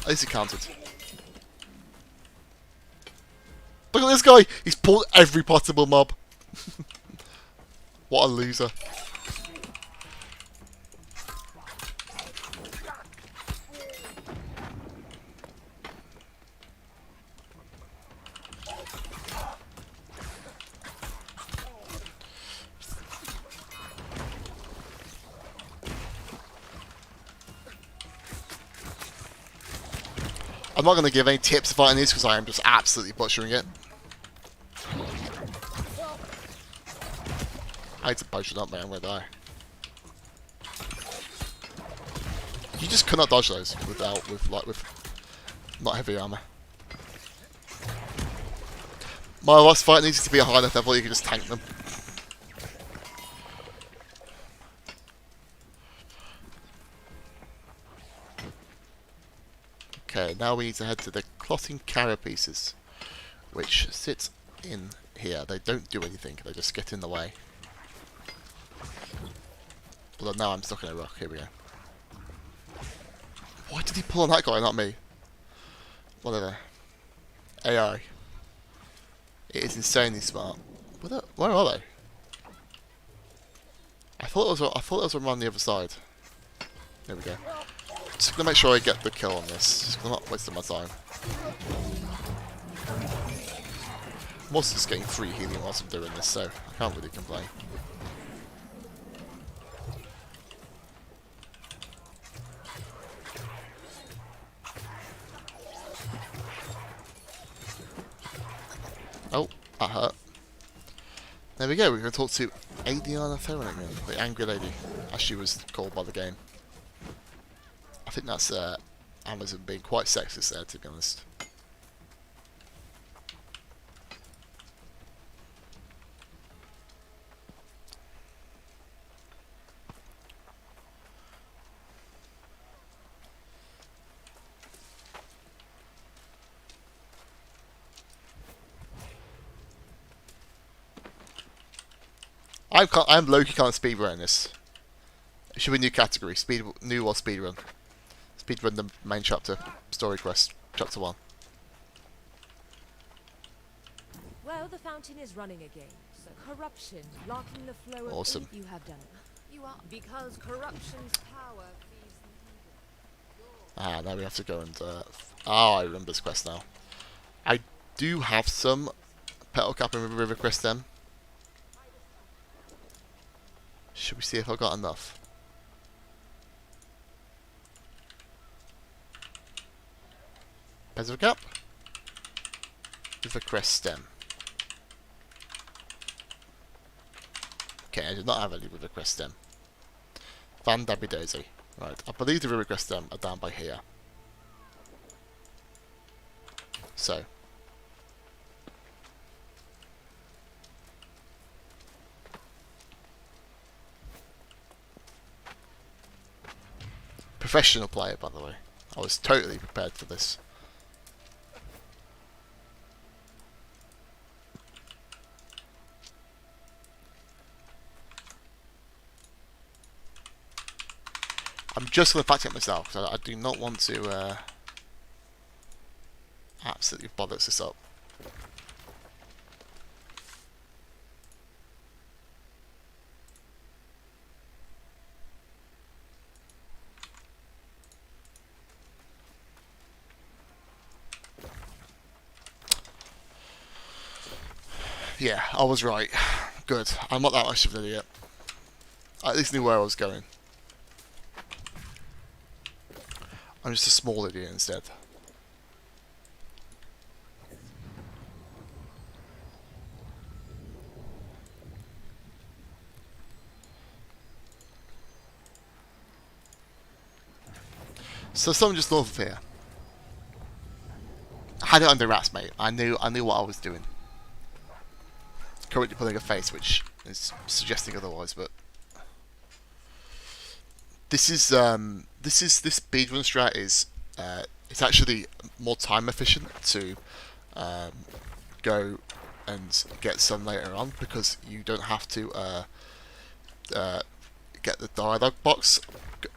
At least he counted. Look at this guy! He's pulled every possible mob. What a loser. I'm not going to give any tips fighting these because I am just absolutely butchering it. I had to potion up, man. I'm going to die. You just cannot dodge those with not heavy armor. My last fight needs to be a high enough level you can just tank them. Okay, now we need to head to the clotting carapaces, which sit in here. They don't do anything, they just get in the way. Although now I'm stuck in a rock, here we go. Why did he pull on that guy, not me? Whatever. AI. It is insanely smart. Where are they? I thought it was around the other side. There we go. Just gonna make sure I get the kill on this. Just gonna not wasting my time. I'm also just getting free healing whilst I'm doing this, so I can't really complain. Oh, that hurt. There we go, we're going to talk to Adiana, the angry lady, as she was called by the game. I think that's Amazon being quite sexist there, to be honest. I'm low-key can't speedrun this. It should be a new category, new or speedrun. Speedrun the main chapter, story quest, chapter 1. Well, the fountain is running again. So corruption blocking the flow of Awesome. you have done. You are because corruption's power feeds the evil. Now we have to go and I remember this quest now. I do have some petal cap and river crest then. Should we see if I got enough? Petal cap with a crest stem. Okay, I did not have any with a crest stem. Van Dabby Daisy. Right, I believe the river crest stem are down by here. So. Professional player, by the way. I was totally prepared for this. I'm just going to fact check myself, because I do not want to absolutely bother this up. Yeah, I was right. Good. I'm not that much of an idiot. I at least knew where I was going. I'm just a small idiot instead. So someone just north of here. I had it under wraps, mate. I knew what I was doing. Currently pulling a face which is suggesting otherwise, but This speedrun strat is it's actually more time efficient to um, go and get some later on, because you don't have to get the dialogue box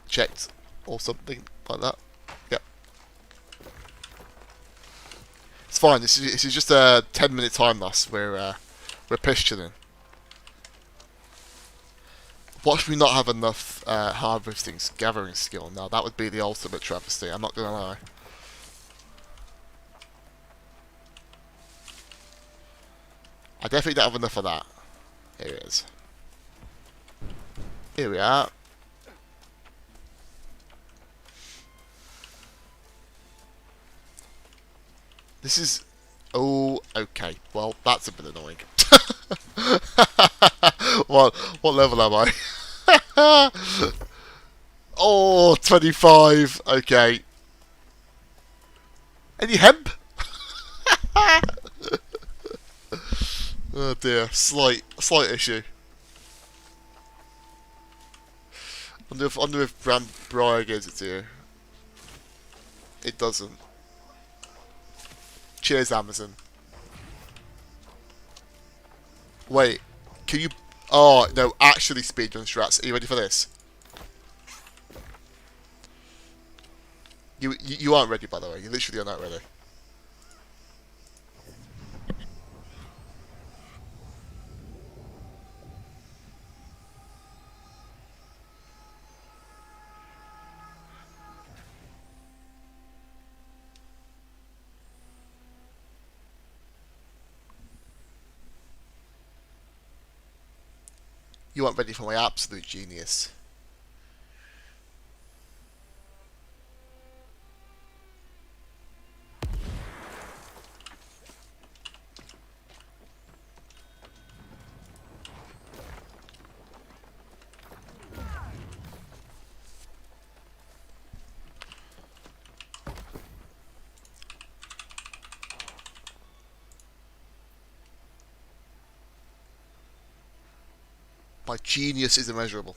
checked or something like that. Yep. It's fine. This is just a 10-minute time loss. We're pistoling. Watch me not have enough harvesting gathering skill. Now that would be the ultimate travesty. I'm not gonna lie. I definitely don't have enough of that. Here it is. Here we are. This is... Oh, okay. Well, that's a bit annoying. What level am I? Oh, 25. Okay. Any hemp? Oh dear. Slight issue. I wonder if Briar gives it to you. It doesn't. Cheers, Amazon. Wait, can you... Oh, no, actually speedrun strats. Are you ready for this? You aren't ready, by the way. You literally are not ready. You aren't ready for my absolute genius. My genius is immeasurable.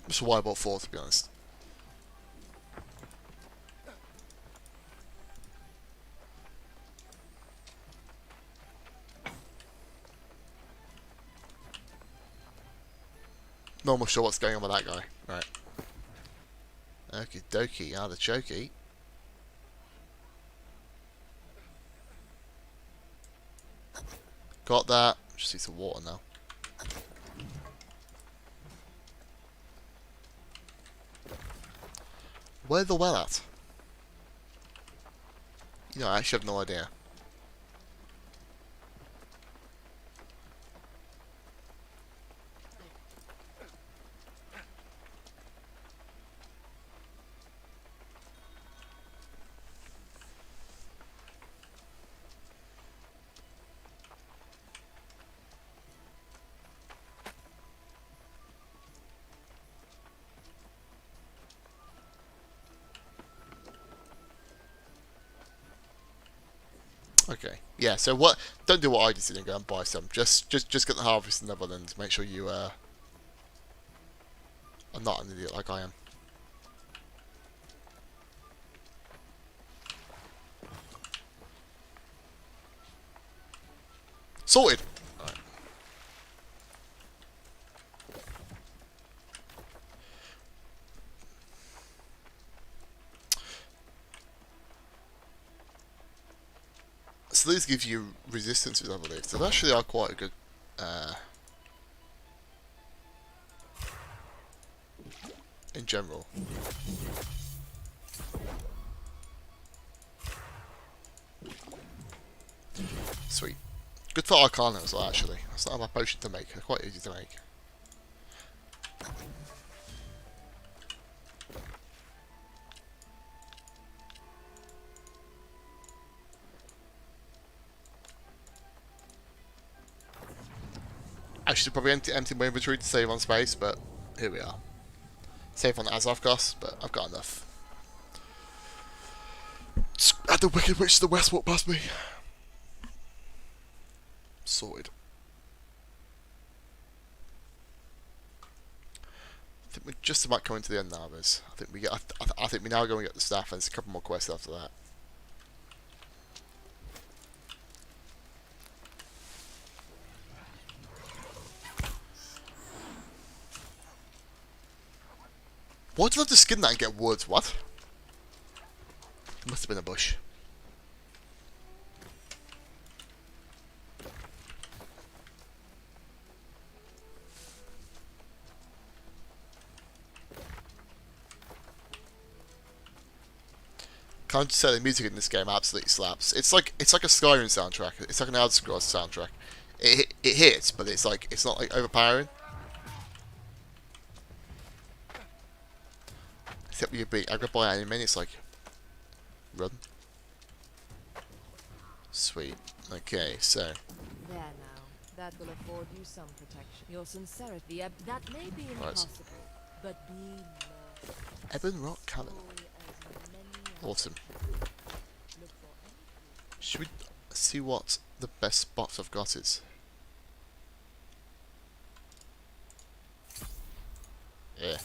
That's why I bought 4, to be honest. Not almost sure what's going on with that guy. Right. Okie dokie, artichoke. Got that. Just need some water now. Where's the well at? You know, I actually have no idea. Okay. Yeah, so what... Don't do what I did and go and buy some. Just get the harvest level and make sure you, are not an idiot like I am. Sorted! Right. So these give you resistances, I believe. So they actually are quite a good... in general. Sweet. Good for Arcana as well, actually. That's not a bad potion to make. They're quite easy to make. I should probably empty my inventory to save on space, but here we are. Save on Azoth costs, but I've got enough. The Wicked Witch of the West walked past me. Sorted. I think we're just about coming to the end now, Riz. I think we get. I think we now go and get the staff, and there's a couple more quests after that. Why did I have to skin that and get wood? What? It must have been a bush. Can't just say the music in this game absolutely slaps. It's like a Skyrim soundtrack. It's like an Elder Scrolls soundtrack. It hits, but it's not like overpowering. Except when you're being aggroed by an enemy, it's like run. Sweet. Okay, so There now. That will afford you some protection. Your sincerity, that may be impossible, but be merciful. Ebon Rock Cabin. As many as Awesome. look for any Should we see what the best spots I've got is? Yeah.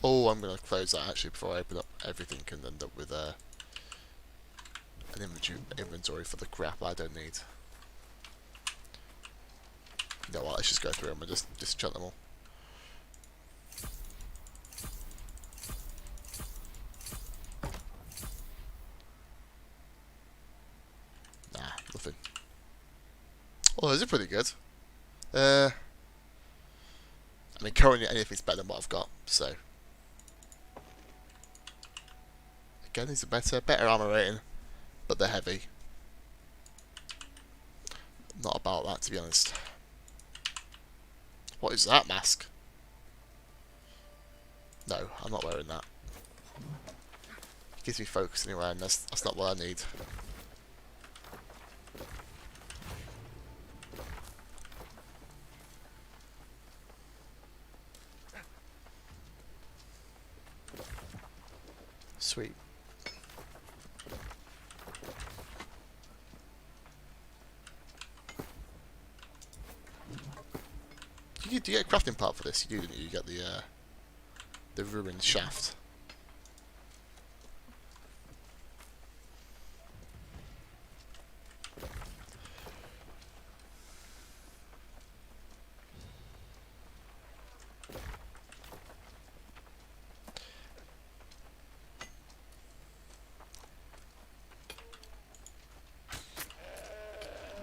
Oh, I'm gonna close that actually before I open up everything and end up with an inventory for the crap I don't need. You know what? Let's just go through them and just chuck them all. Nah, nothing. Oh, those are pretty good. I mean, currently anything's better than what I've got, so. Again, these are better armor rating, but they're heavy. Not about that, to be honest. What is that mask? No, I'm not wearing that. It gives me focus anyway, and that's not what I need. Sweet. Do you get a crafting part for this? You do, didn't you? You get the ruined shaft.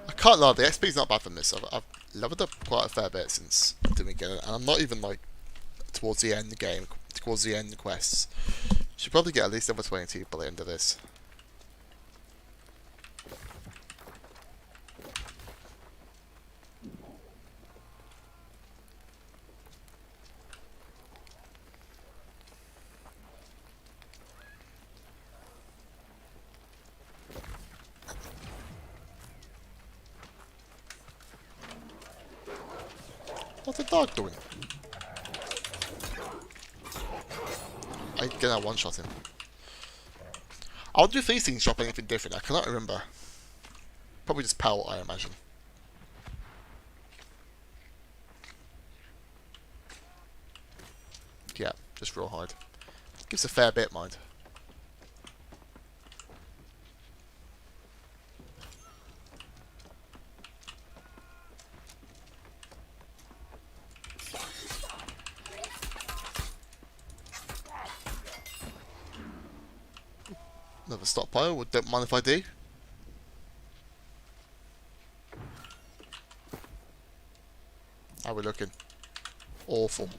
I can't lie, the XP's not bad from this. I've leveled up quite a fair bit since doing it, and I'm not even like towards the end of the game, towards the end quests. Should probably get at least level 22 by the end of this. What's the dog doing? I get that one shot him. I wonder if these things drop anything different. I cannot remember. Probably just pelt, I imagine. Yeah, just rawhide. Gives a fair bit, mind. Another stockpile, don't mind if I do. How are we looking? Awful.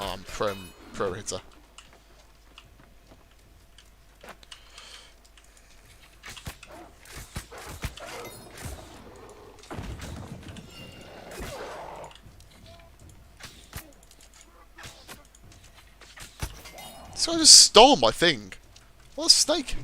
Oh, I'm pro hitter. This guy just stole my thing. What a snake.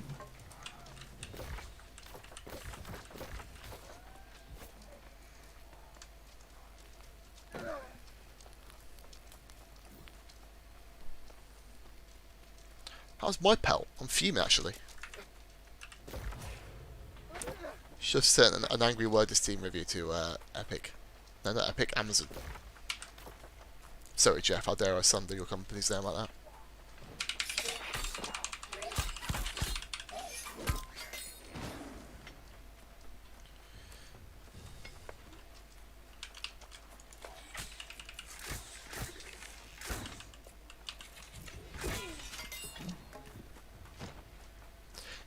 How's my pelt? I'm fuming actually. Should have sent an angry word to Steam review to Epic. No, not Epic, Amazon. Sorry, Jeff. How dare I slander your company's name like that?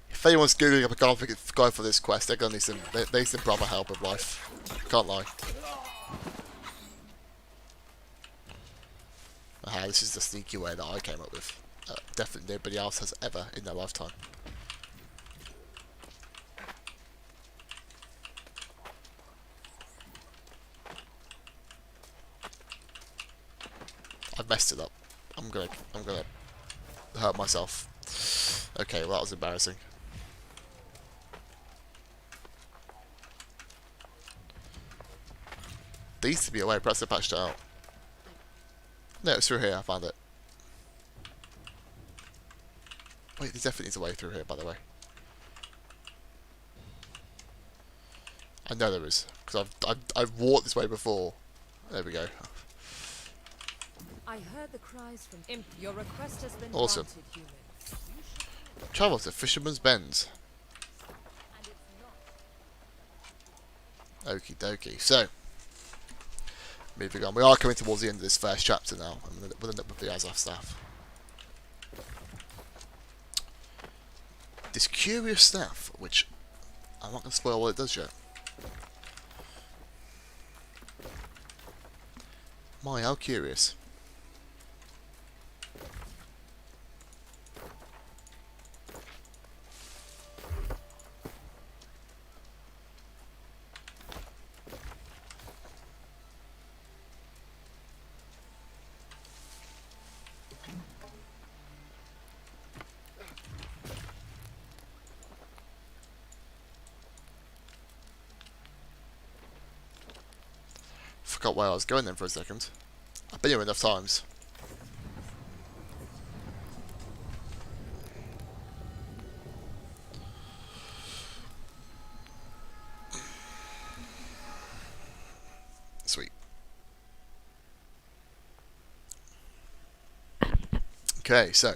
If anyone's googling up a guide for this quest, they're gonna need some. They need some proper help with life. Can't lie. Aha, this is the sneaky way that I came up with. Definitely nobody else has ever in their lifetime. I've messed it up. I'm gonna hurt myself. Okay, well that was embarrassing. There used to be a way, perhaps they patched it out. No, it's through here, I found it. Wait, there definitely is a way through here, by the way. I know there is, because I've walked this way before. There we go. I heard the cries from Imp. Your request has been Awesome. granted, human. Travel to Fisherman's Bends. Okie dokie. So, moving on. We are coming towards the end of this first chapter now. We'll end up with the Azoth Staff. This curious staff, which I'm not going to spoil what it does yet. My, how curious. Forgot where I was going then for a second. I've been here enough times. Sweet. Okay, so.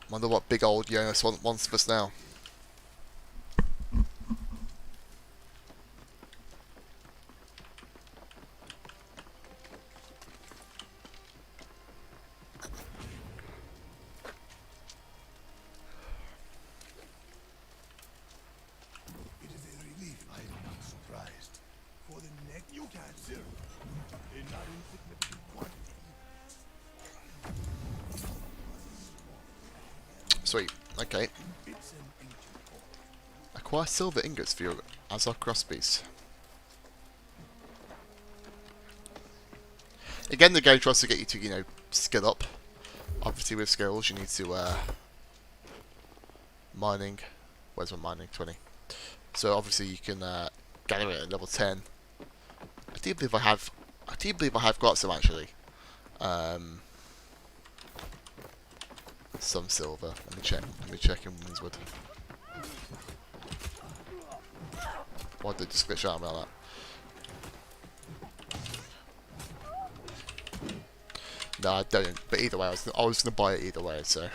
Wonder what big old Jonas wants of us now. It is a relief. I am not surprised. For the neck you can't serve. In not insignificant quantity. Sweet. Okay. It's an ancient port. Acquire silver ingots for your Azoth crossbeast. Again, the game tries to get you to, you know, skill up. Obviously, with skills, you need to mining. Where's my mining? 20. So obviously, you can gather it at level 10. I do believe I have. I do believe I have got some actually. Some silver. Let me check. Let me check in Winswood. Why did I just glitch out about that? No, I don't. But either way, I was gonna buy it either way. So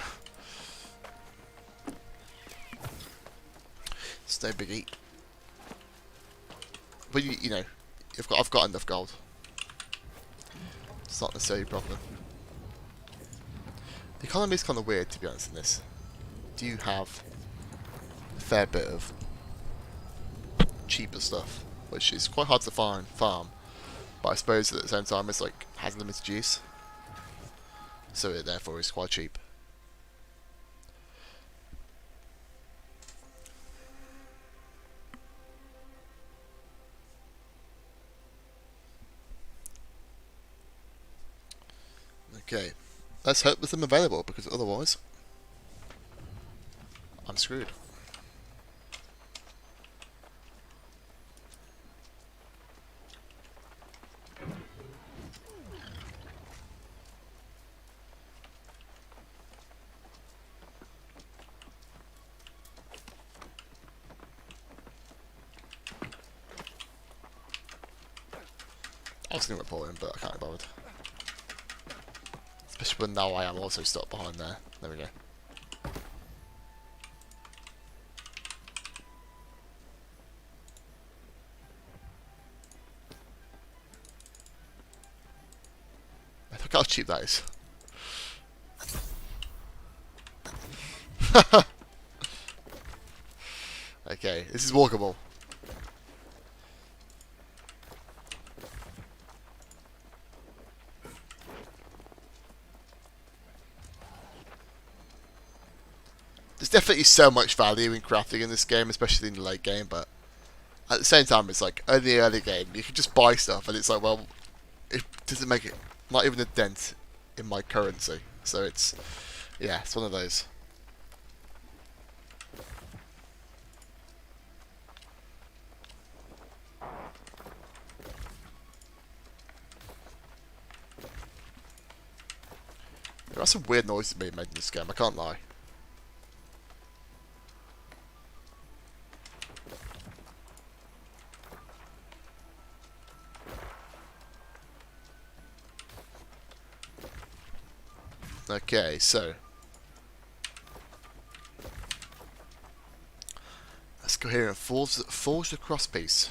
it's no biggie. But you know, I've got enough gold. It's not necessarily a problem. The economy is kind of weird, to be honest, in this. Do you have a fair bit of cheaper stuff, which is quite hard to farm, but I suppose at the same time it's like has limited use, so it therefore is quite cheap. Okay, let's hope there's them available, because otherwise I'm screwed. I was going to report him, but I can't be bothered. Especially when now I am also stuck behind there. There we go. Look how cheap that is. Okay, this is walkable. There's definitely so much value in crafting in this game, especially in the late game, but at the same time, it's like, in the early game, you can just buy stuff, and it's like, well, it doesn't make it, not even a dent in my currency. So it's, yeah, it's one of those. There are some weird noises being made in this game, I can't lie. Okay, so let's go here and forge the crosspiece.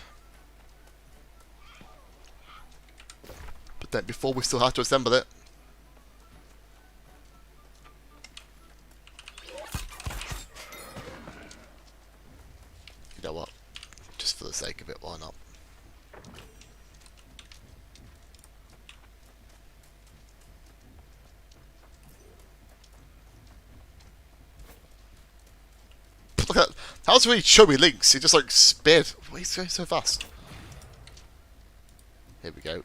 But then before we still have to assemble it. You know what? Just for the sake of it, why not? Look at that. That was really chubby links. He just like sped. Why is he going so fast? Here we go.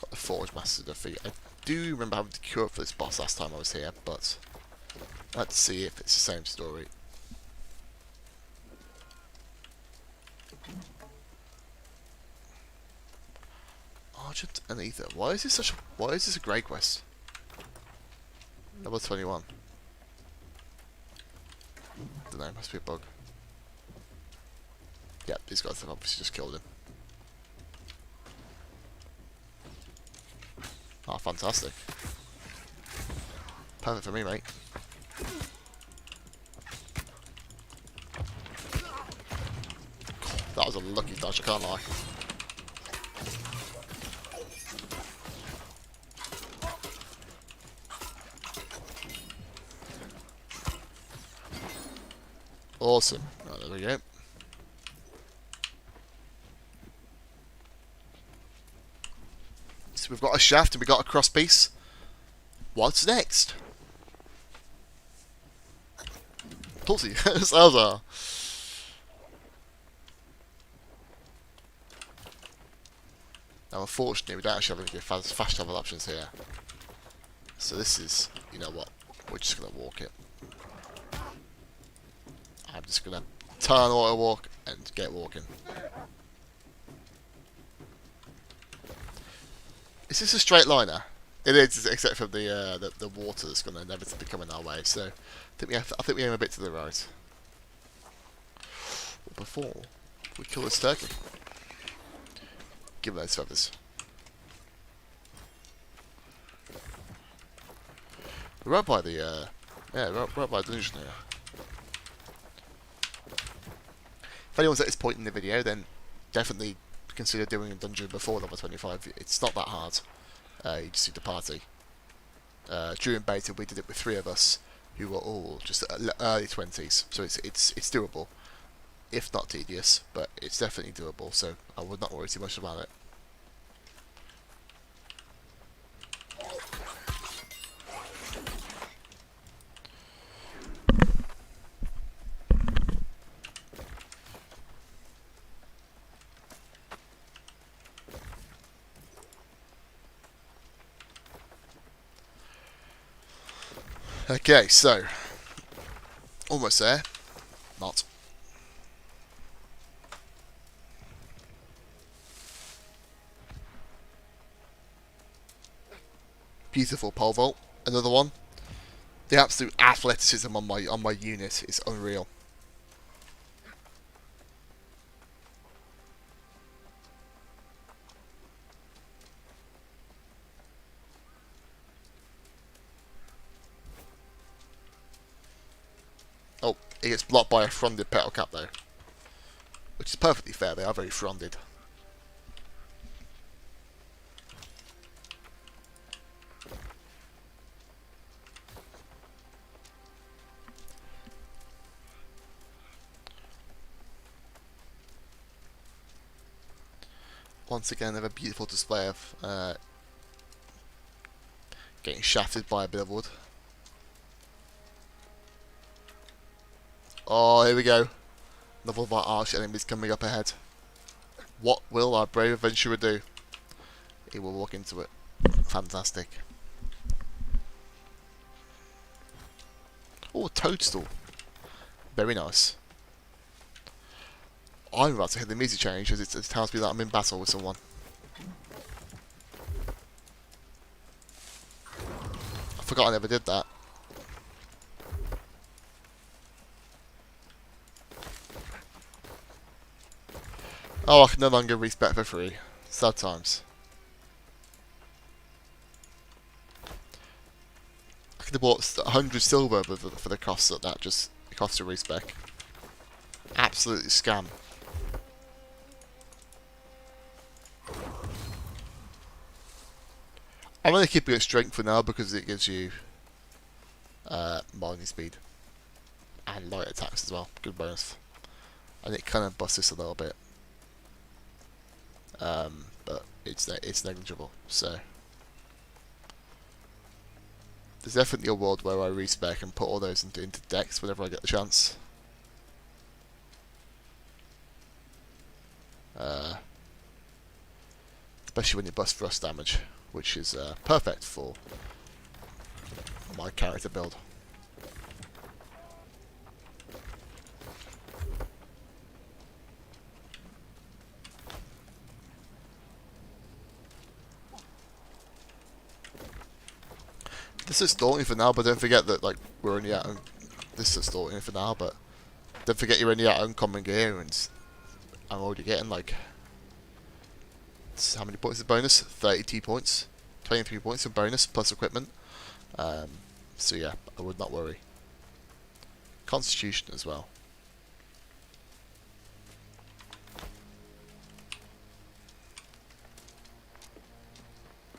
Got the Forge Master defeat. I do remember having to queue up for this boss last time I was here, but let's see if it's the same story. Argent and Aether. Why is this a great quest? Level 21. Don't know, must be a bug. Yep, these guys have obviously just killed him. Ah, fantastic. Perfect for me, mate. That was a lucky dodge, I can't lie. Awesome. Right, there we go. So we've got a shaft and we've got a crosspiece. What's next? Tulsi, Salazar. Now unfortunately we don't actually have any good fast travel options here. So this is, you know what, we're just going to walk it. I'm just going to turn auto walk and get walking. Is this a straight liner? It is, except for the water that's going to inevitably come in our way. So I think we aim a bit to the right. But before we kill this turkey, give those feathers. We're right by the right by the dungeon here. If anyone's at this point in the video, then definitely consider doing a dungeon before level 25. It's not that hard. You just need to party. During beta, we did it with 3 of us, who were all just early 20s. So it's doable, if not tedious, but it's definitely doable. So I would not worry too much about it. Okay, so almost there. Not. Beautiful pole vault. Another one. The absolute athleticism on my unit is unreal. It gets blocked by a fronded petal cap though, which is perfectly fair. They are very fronded. Once again, another beautiful display of getting shafted by a bit of wood. Oh, here we go. Another of our arch enemies coming up ahead. What will our brave adventurer do? He will walk into it. Fantastic. Oh, a toadstool. Very nice. I'm about to hit the music change as it tells me that I'm in battle with someone. I forgot I never did that. Oh, I can no longer respec for free. Sad times. I could have bought 100 silver for the cost of that, just the cost of respec. Absolutely scam. I'm going to keep it at strength for now because it gives you mining speed and light attacks as well. Good bonus. And it kind of busts this a little bit. But it's negligible, so there's definitely a world where I respec and put all those into decks whenever I get the chance. Especially when you bust thrust damage, which is perfect for my character build. This is stalling for now, but don't forget that we're only out. This is stalling for now, but don't forget you're only out uncommon gear, and I'm already getting how many points of bonus? 32 points, 23 points of bonus plus equipment. So yeah, I would not worry. Constitution as well.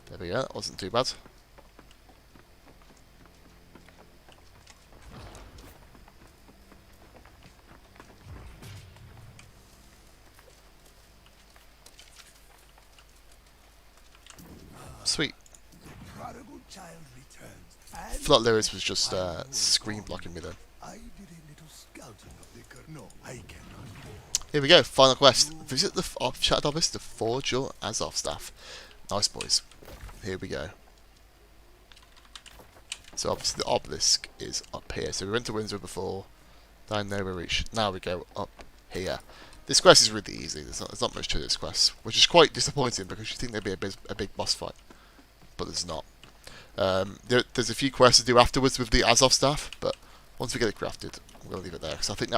There we go. That wasn't too bad. Sweet. Flood Lyris was just screen blocking me then. Here we go, final quest. Visit the Shattered Obelisk to forge your Azoth Staff. Nice, boys. Here we go. So obviously the obelisk is up here. So we went to Windsor before. Down there we reached. Now we go up here. This quest is really easy. There's not much to this quest, which is quite disappointing because you think there'd be a big boss fight, but there's not. There's a few quests to do afterwards with the Azoth Staff, but once we get it crafted, I'm going to leave it there because I think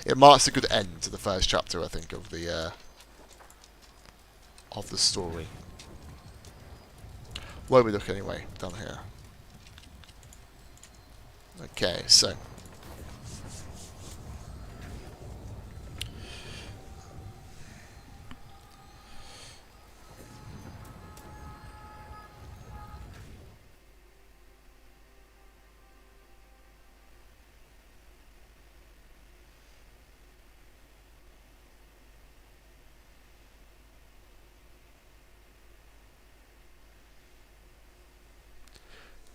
it marks a good end to the first chapter. I think of the story. Where we look anyway, down here. Okay, so.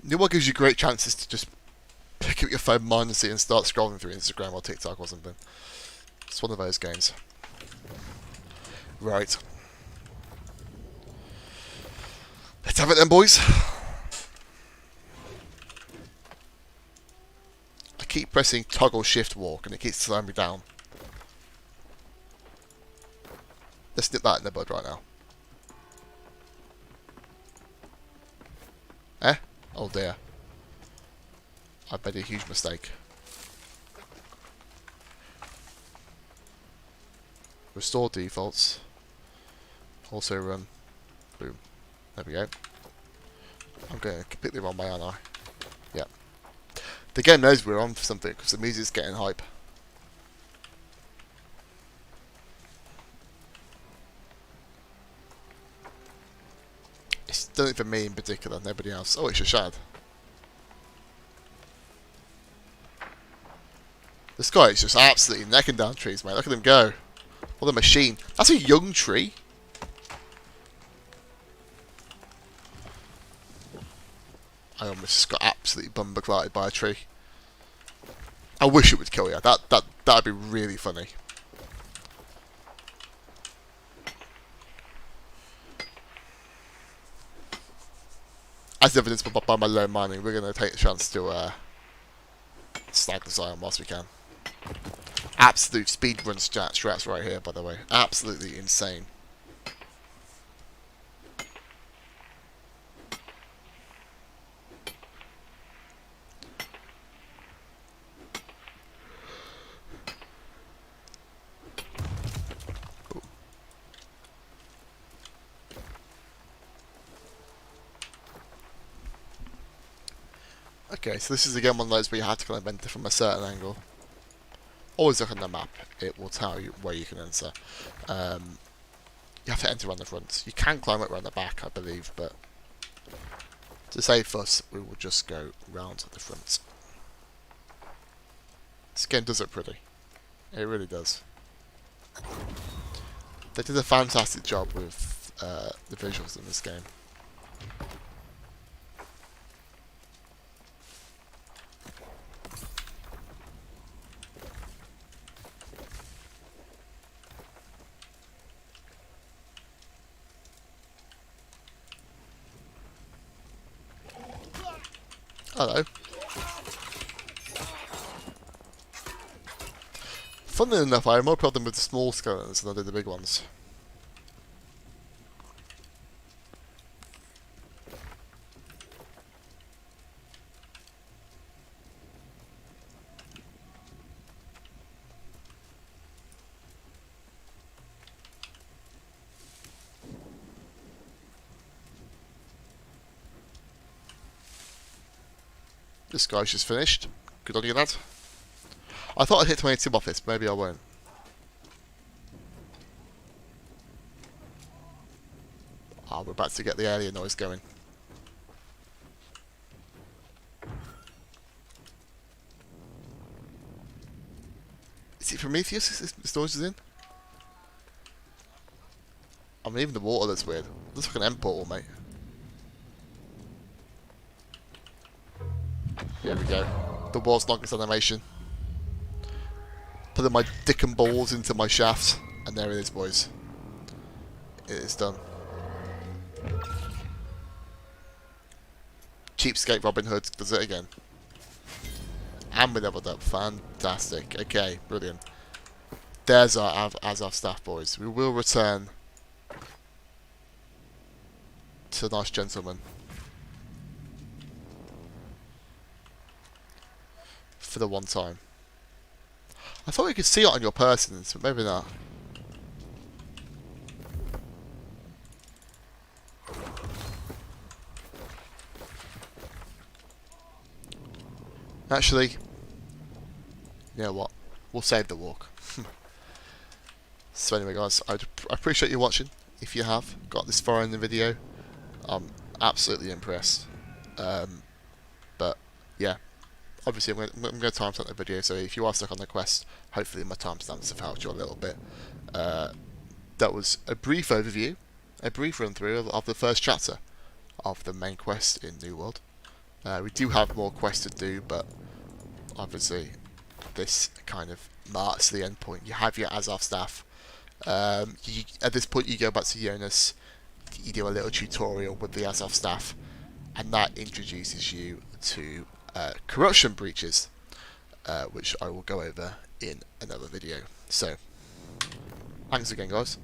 New one gives you great chances to just pick up your phone mindlessly and start scrolling through Instagram or TikTok or something. It's one of those games. Right. Let's have it then, boys. I keep pressing toggle shift walk and it keeps slowing me down. Let's nip that in the bud right now. Eh? Oh dear. I made a huge mistake. Restore defaults. Also run. Boom. There we go. I'm going completely wrong way, aren't I? Yep. The game knows we're on for something because the music's getting hype. Done it for me in particular, nobody else. Oh, it's a shad. This guy is just absolutely necking down trees, mate. Look at him go. What a machine. That's a young tree. I almost just got absolutely bumper-clatted by a tree. I wish it would kill you. That'd be really funny. As evidenced by my low mining, we're going to take the chance to snag this iron whilst we can. Absolute speedrun strats right here, by the way. Absolutely insane. Okay, so this is again one of those where you have to kind of enter from a certain angle. Always look on the map, it will tell you where you can enter. You have to enter around the front. You can climb it around the back, I believe, but to save us, we will just go round the front. This game does look pretty. It really does. They did a fantastic job with the visuals in this game. Hello. Funnily enough, I have more problem with the small skeletons than I did the big ones. This guy's just finished. Good on you, lad. I thought I'd hit 22 off this, maybe I won't. Ah, we're about to get the alien noise going. Is it Prometheus this noise is in? I mean, even the water looks weird. It looks like an end portal, mate. Here we go. The world's longest animation. Putting my dick and balls into my shaft, and there it is, boys. It is done. Cheapskate Robin Hood does it again. And we leveled up. Fantastic. Okay, brilliant. There's our Azoth Staff, boys. We will return to the nice gentleman. For the one time. I thought you could see it on your persons, but maybe not. Actually, you know what? We'll save the walk. So anyway, guys, I appreciate you watching. If you have got this far in the video, I'm absolutely impressed. But yeah. Obviously, I'm going to timestamp the video, so if you are stuck on the quest, hopefully my timestamps have helped you a little bit. That was a brief overview, a brief run-through of the first chapter of the main quest in New World. We do have more quests to do, but obviously this kind of marks the end point. You have your Azoth Staff. At this point, you go back to Jonas, you do a little tutorial with the Azoth Staff, and that introduces you to corruption breaches, which I will go over in another video. So, thanks again, guys.